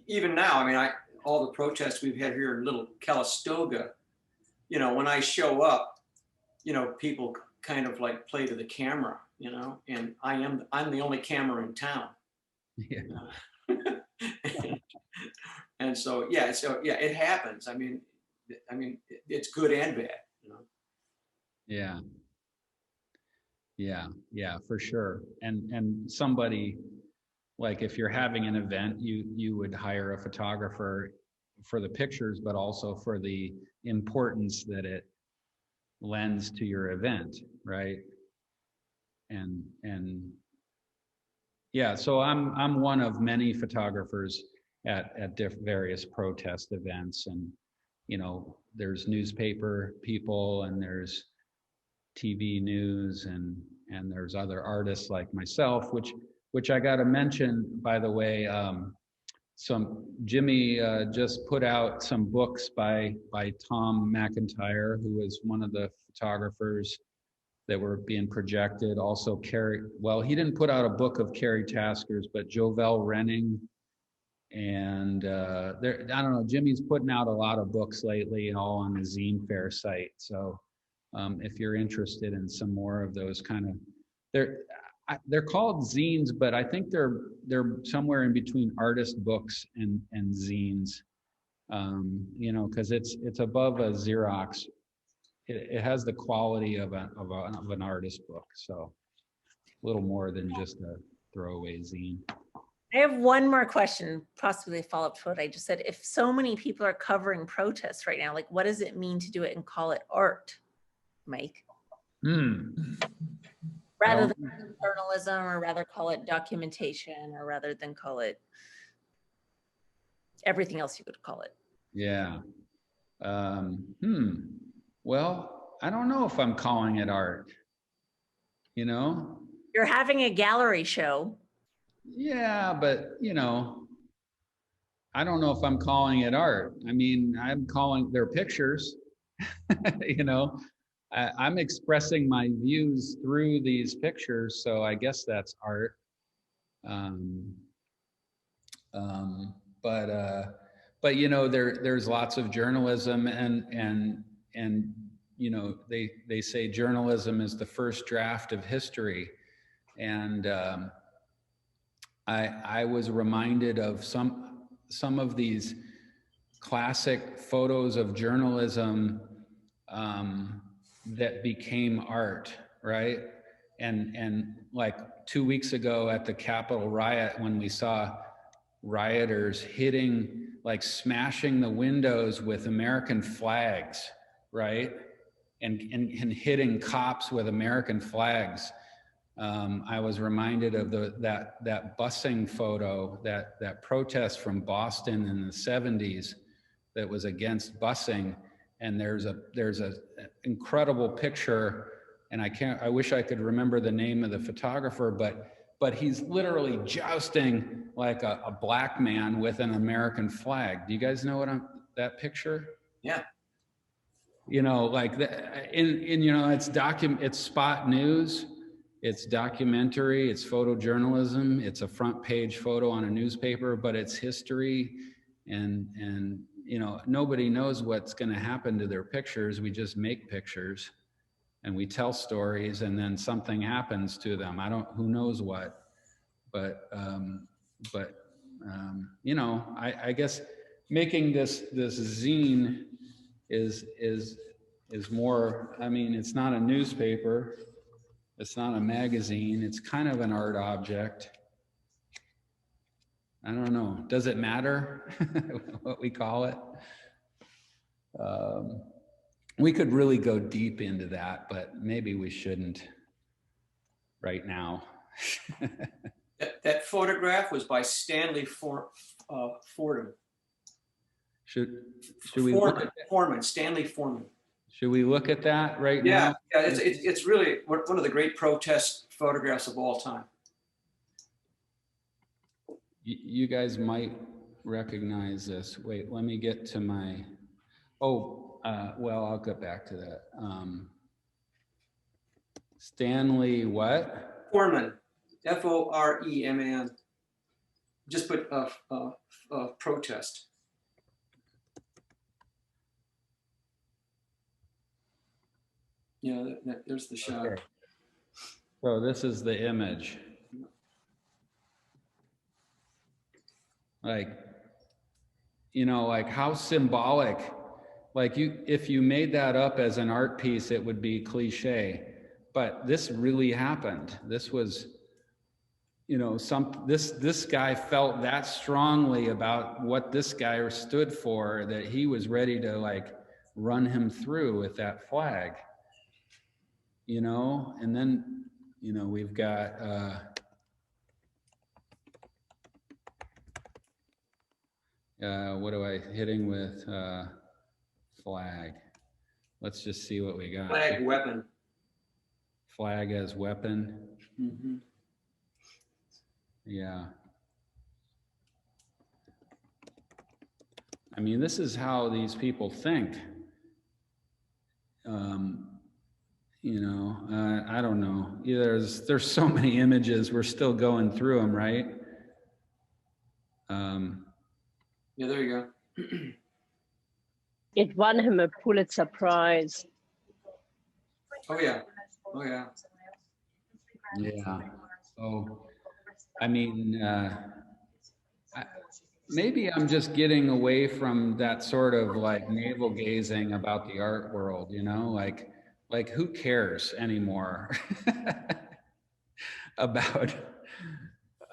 even now, I mean, all the protests we've had here in Little Calistoga, you know, when I show up, you know, people kind of like play to the camera, you know, and I'm the only camera in town. Yeah. And so yeah, it happens. I mean, it's good and bad, you know. Yeah, for sure. And somebody, like if you're having an event, you would hire a photographer for the pictures, but also for the importance that it lends to your event, right? And yeah, so I'm one of many photographers at various protest events, and you know, there's newspaper people and there's TV news and there's other artists like myself, which I got to mention, by the way. Jimmy just put out some books by Tom McIntyre, who was one of the photographers that were being projected. Also he didn't put out a book of Carrie Tasker's, but Jovel Renning there, I don't know, Jimmy's putting out a lot of books lately, all on the Zine Fair site. So if you're interested in some more of those kind of, they're called zines, but I think they're somewhere in between artist books and zines, you know, because it's above a Xerox. It has the quality of an artist book, so a little more than just a throwaway zine. I have one more question, possibly a follow-up to what I just said. If so many people are covering protests right now, like what does it mean to do it and call it art, Mike? Rather than journalism, or rather call it documentation, or rather than call it everything else you would call it. Yeah. Well, I don't know if I'm calling it art. You know? You're having a gallery show. Yeah, but you know, I don't know if I'm calling it art. I mean, I'm calling their pictures. You know, I'm expressing my views through these pictures, so I guess that's art. But you know, there's lots of journalism, and you know, they say journalism is the first draft of history, and I was reminded of some of these classic photos of journalism that became art, right? And like 2 weeks ago at the Capitol riot, when we saw rioters hitting, like smashing the windows with American flags, right? And hitting cops with American flags. I was reminded of that busing photo, that protest from Boston in the 70s that was against busing. And there's a incredible picture, and I wish I could remember the name of the photographer, but he's literally jousting like a black man with an American flag. Do you guys know that picture? Yeah. You know, like you know, it's spot news, it's documentary, it's photojournalism, it's a front page photo on a newspaper, but it's history, and you know, nobody knows what's going to happen to their pictures. We just make pictures and we tell stories, and then something happens to them. Who knows what, but you know, I guess making this zine is more, I mean, it's not a newspaper, it's not a magazine, it's kind of an art object. I don't know, does it matter what we call it? We could really go deep into that, but maybe we shouldn't right now. That photograph was by Stanley Fordham. Should we look at Foreman, Stanley Foreman. Should we look at that right now? Yeah, it's really one of the great protest photographs of all time. You guys might recognize this. Wait, let me get to my, well, I'll get back to that. Stanley what? Foreman, F-O-R-E-M-A-N. Just put protest. Yeah, there's the shot. Okay. So this is the image. Like, you know, like how symbolic, like if you made that up as an art piece, it would be cliche, but this really happened. This was, you know, this guy felt that strongly about what this guy stood for that he was ready to like run him through with that flag, you know. And then, you know, we've got, what do I hitting with flag? Let's just see what we got. Flag weapon. Flag as weapon. Mm-hmm. Yeah. I mean, this is how these people think. You know, I don't know. There's so many images. We're still going through them, right? Yeah, there you go. It won him a Pulitzer Prize. Oh yeah. Oh yeah. Yeah. So, I mean, maybe I'm just getting away from that sort of like navel gazing about the art world, you know, like who cares anymore about,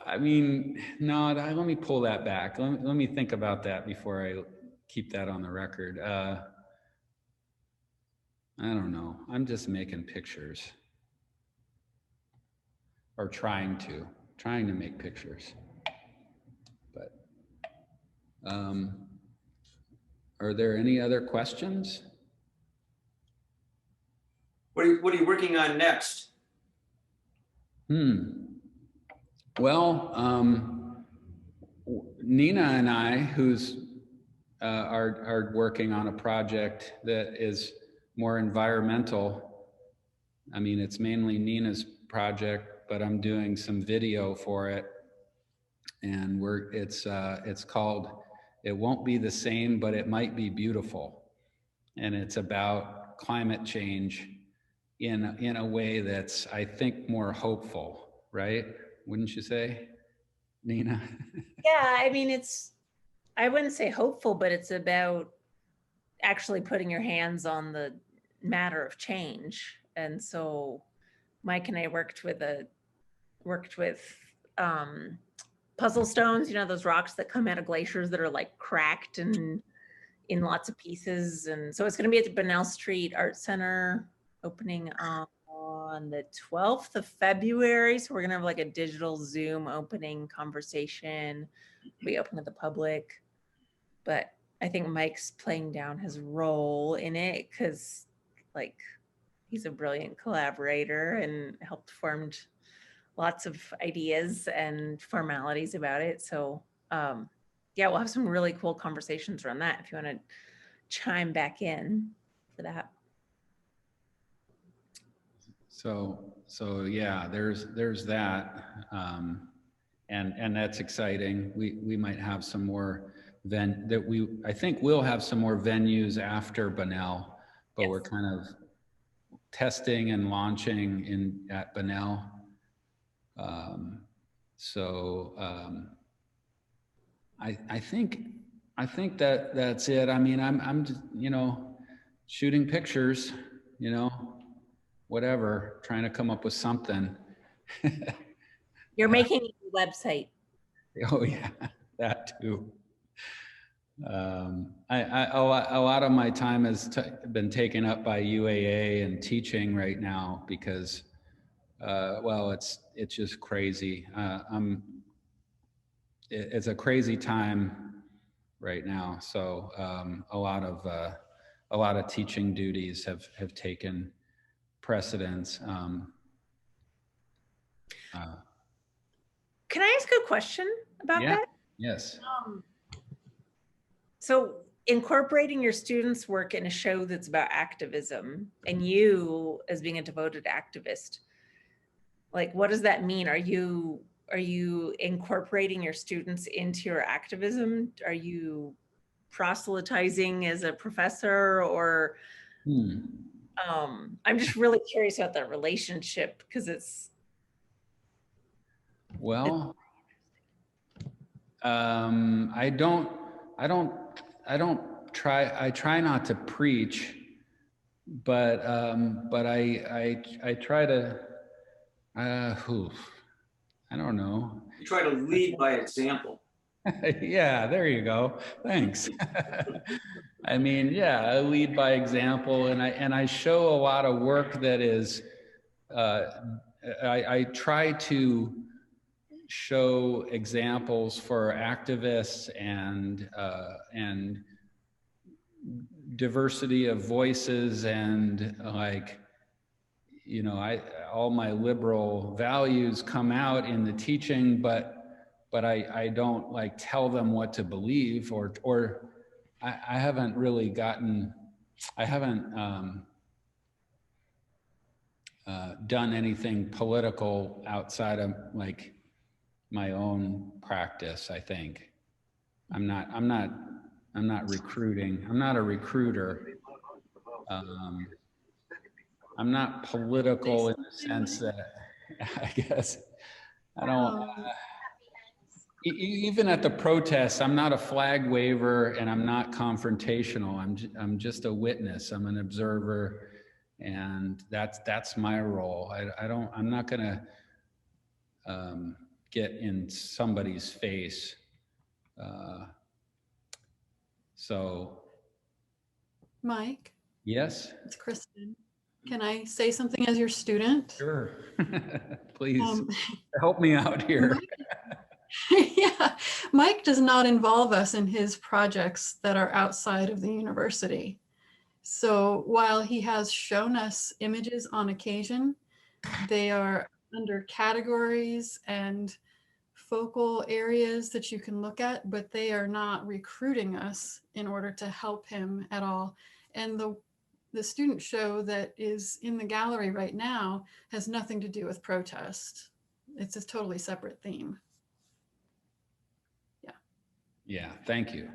I mean, no, let me pull that back. Let me think about that before I keep that on the record. I don't know. I'm just making pictures, or trying to make pictures. But are there any other questions? What are you working on next? Well, Nina and I, who's are working on a project that is more environmental. I mean, it's mainly Nina's project, but I'm doing some video for it, and it's called "It Won't Be the Same, but It Might Be Beautiful," and it's about climate change in a way that's, I think, more hopeful, right? Wouldn't you say, Nina? Yeah, I mean, I wouldn't say hopeful, but it's about actually putting your hands on the matter of change. And so Mike and I worked with puzzle stones, you know, those rocks that come out of glaciers that are like cracked and in lots of pieces. And so it's going to be at the Bunnell Street Art Center, opening on the 12th of February. So we're going to have like a digital Zoom opening conversation. We open to the public, but I think Mike's playing down his role in it because like he's a brilliant collaborator and helped formed lots of ideas and formalities about it. So yeah, we'll have some really cool conversations around that if you want to chime back in for that. So yeah, there's that, and that's exciting. We might have some more I think we'll have some more venues after Bunnell, but yes, we're kind of testing and launching at Bunnell. I think that's it. I mean, I'm just, you know, shooting pictures, you know, whatever, trying to come up with something. You're making a website. Oh yeah, that too. A lot of my time has been taken up by UAA and teaching right now because, well, it's just crazy. It's a crazy time right now. So a lot of teaching duties have taken precedence. Can I ask a question about that? Yes. So incorporating your students' work in a show that's about activism and you as being a devoted activist, like what does that mean? Are you incorporating your students into your activism? Are you proselytizing as a professor, or I'm just really curious about that relationship because it's well, I try not to preach, but I try to I don't know. You try to lead by example. Yeah, there you go. Thanks. I mean, yeah, I lead by example, and I show a lot of work that is I try to show examples for activists and diversity of voices, and like, you know, all my liberal values come out in the teaching, but I don't like tell them what to believe, or I haven't really gotten, I haven't done anything political outside of like my own practice, I think. I'm not recruiting. I'm not a recruiter. I'm not political in the sense that I guess I don't. Even at the protests, I'm not a flag waver and I'm not confrontational. I'm just a witness. I'm an observer, and that's my role. I'm not gonna get in somebody's face. So. Mike? Yes? It's Kristen. Can I say something as your student? Sure. Please help me out here. Yeah, Mike does not involve us in his projects that are outside of the university. So while he has shown us images on occasion, they are under categories and focal areas that you can look at, but they are not recruiting us in order to help him at all. And the student show that is in the gallery right now has nothing to do with protest. It's a totally separate theme. Yeah. Yeah, thank you.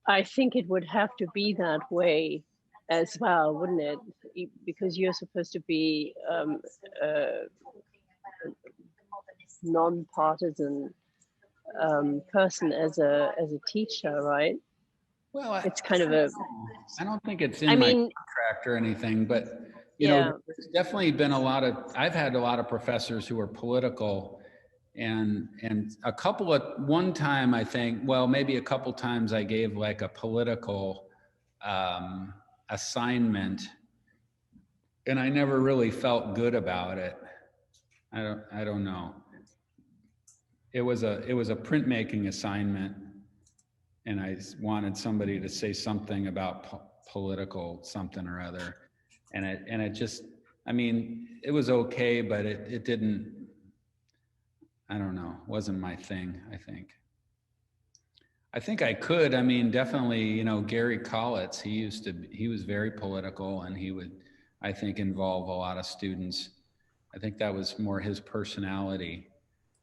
I think it would have to be that way as well, wouldn't it? Because you're supposed to be non-partisan person as a teacher, right? Well, it's kind of a. I don't think it's in my contract or anything, but you know, there's definitely been a lot of. I've had a lot of professors who are political, and a couple of one time I think, well, maybe a couple times I gave like a political assignment, and I never really felt good about it. I don't know. It was a printmaking assignment, and I wanted somebody to say something about political something or other, and it just, I mean, it was okay, but it didn't, I don't know, wasn't my thing. I think I could. I mean, definitely, you know, Gary Collitz, he was very political, and he would, I think, involve a lot of students. I think that was more his personality.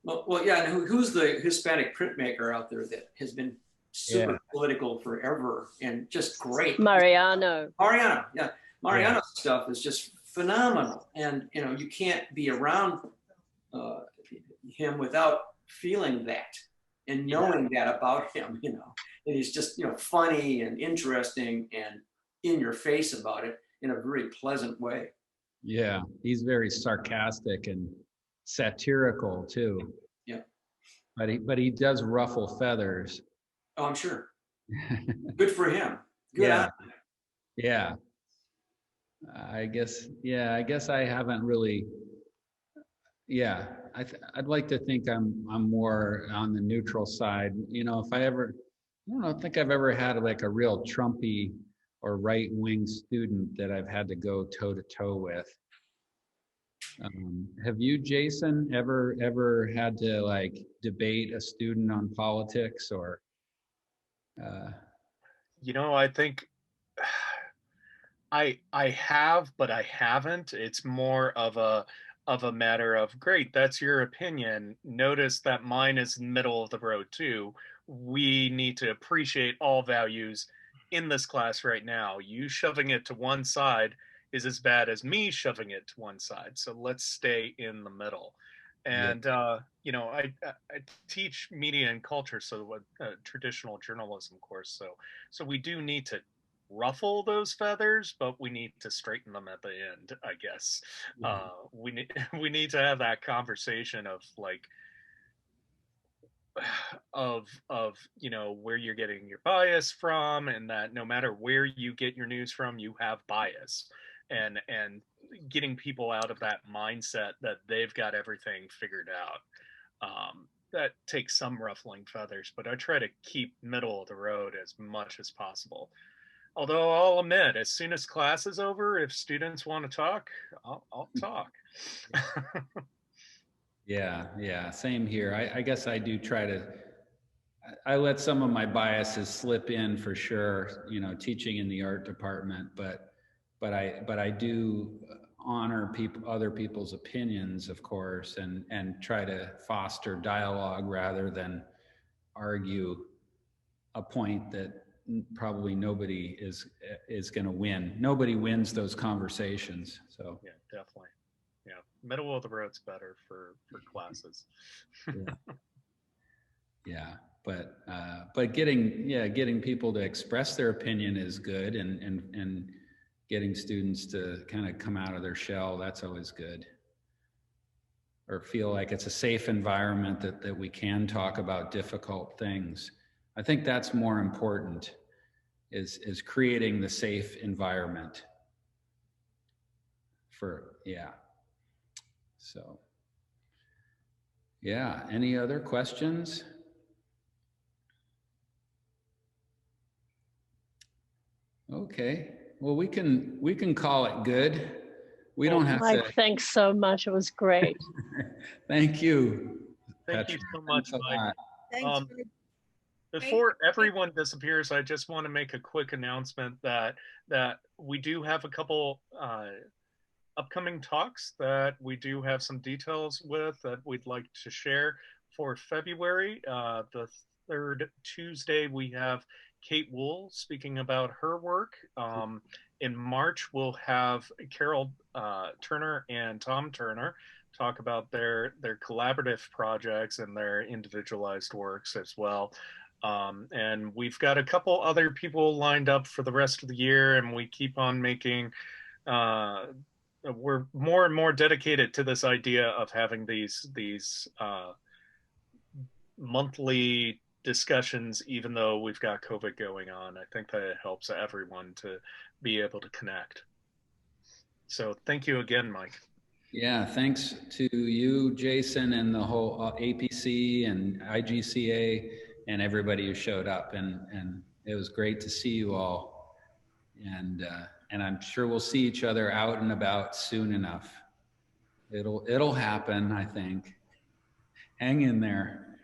Well, yeah, and who's the Hispanic printmaker out there that has been super political forever and just great? Mariano, yeah. Mariano's stuff is just phenomenal. And, you know, you can't be around him without feeling that and knowing that about him, you know. And he's just, you know, funny and interesting and in your face about it in a very pleasant way. Yeah, he's very sarcastic and satirical too. Yeah. But he does ruffle feathers. Oh, I'm sure. Good for him. Good yeah. on him. Yeah. I guess I haven't really. Yeah, I'd like to think I'm more on the neutral side. You know, if I don't think I've ever had like a real Trumpy or right-wing student that I've had to go toe-to-toe with. Have you, Jason, ever had to like debate a student on politics or? You know, I think I have, but I haven't. It's more of a matter of, great, that's your opinion. Notice that mine is middle of the road too. We need to appreciate all values in this class right now. You shoving it to one side is as bad as me shoving it to one side. So let's stay in the middle. And you know, I teach media and culture, so a traditional journalism course. So we do need to ruffle those feathers, but we need to straighten them at the end, I guess. We need to have that conversation of like, of you know, where you're getting your bias from, and that no matter where you get your news from, you have bias, and getting people out of that mindset that they've got everything figured out. That takes some ruffling feathers, but I try to keep middle of the road as much as possible. Although I'll admit, as soon as class is over, if students want to talk, I'll talk. Yeah, same here. I guess I do try to, I let some of my biases slip in for sure, you know, teaching in the art department, but I do honor other people's opinions, of course, and try to foster dialogue rather than argue. a point that probably nobody is going to win. Nobody wins those conversations. So yeah, definitely. Yeah, middle of the road's better for classes. Yeah, but getting people to express their opinion is good, and getting students to kind of come out of their shell, that's always good. Or feel like it's a safe environment that we can talk about difficult things. I think that's more important, is creating the safe environment for, So, yeah, any other questions? Okay, well, we can call it good. We don't have Mike, to. thanks so much. It was great. Thank you. Thank you so much, Mike. Thanks. Before everyone disappears, I just want to make a quick announcement that we do have a couple upcoming talks that we do have some details with that we'd like to share for February. The third Tuesday, we have Kate Wool speaking about her work. In March, we'll have Carol Turner and Tom Turner talk about their collaborative projects and their individualized works as well. And we've got a couple other people lined up for the rest of the year, and we keep on making, we're more and more dedicated to this idea of having these monthly discussions, even though we've got COVID going on. I think that it helps everyone to be able to connect. So thank you again, Mike. Yeah, thanks to you, Jason, and the whole APC and IGCA and everybody who showed up. And it was great to see you all. And I'm sure we'll see each other out and about soon enough. It'll happen, I think. Hang in there.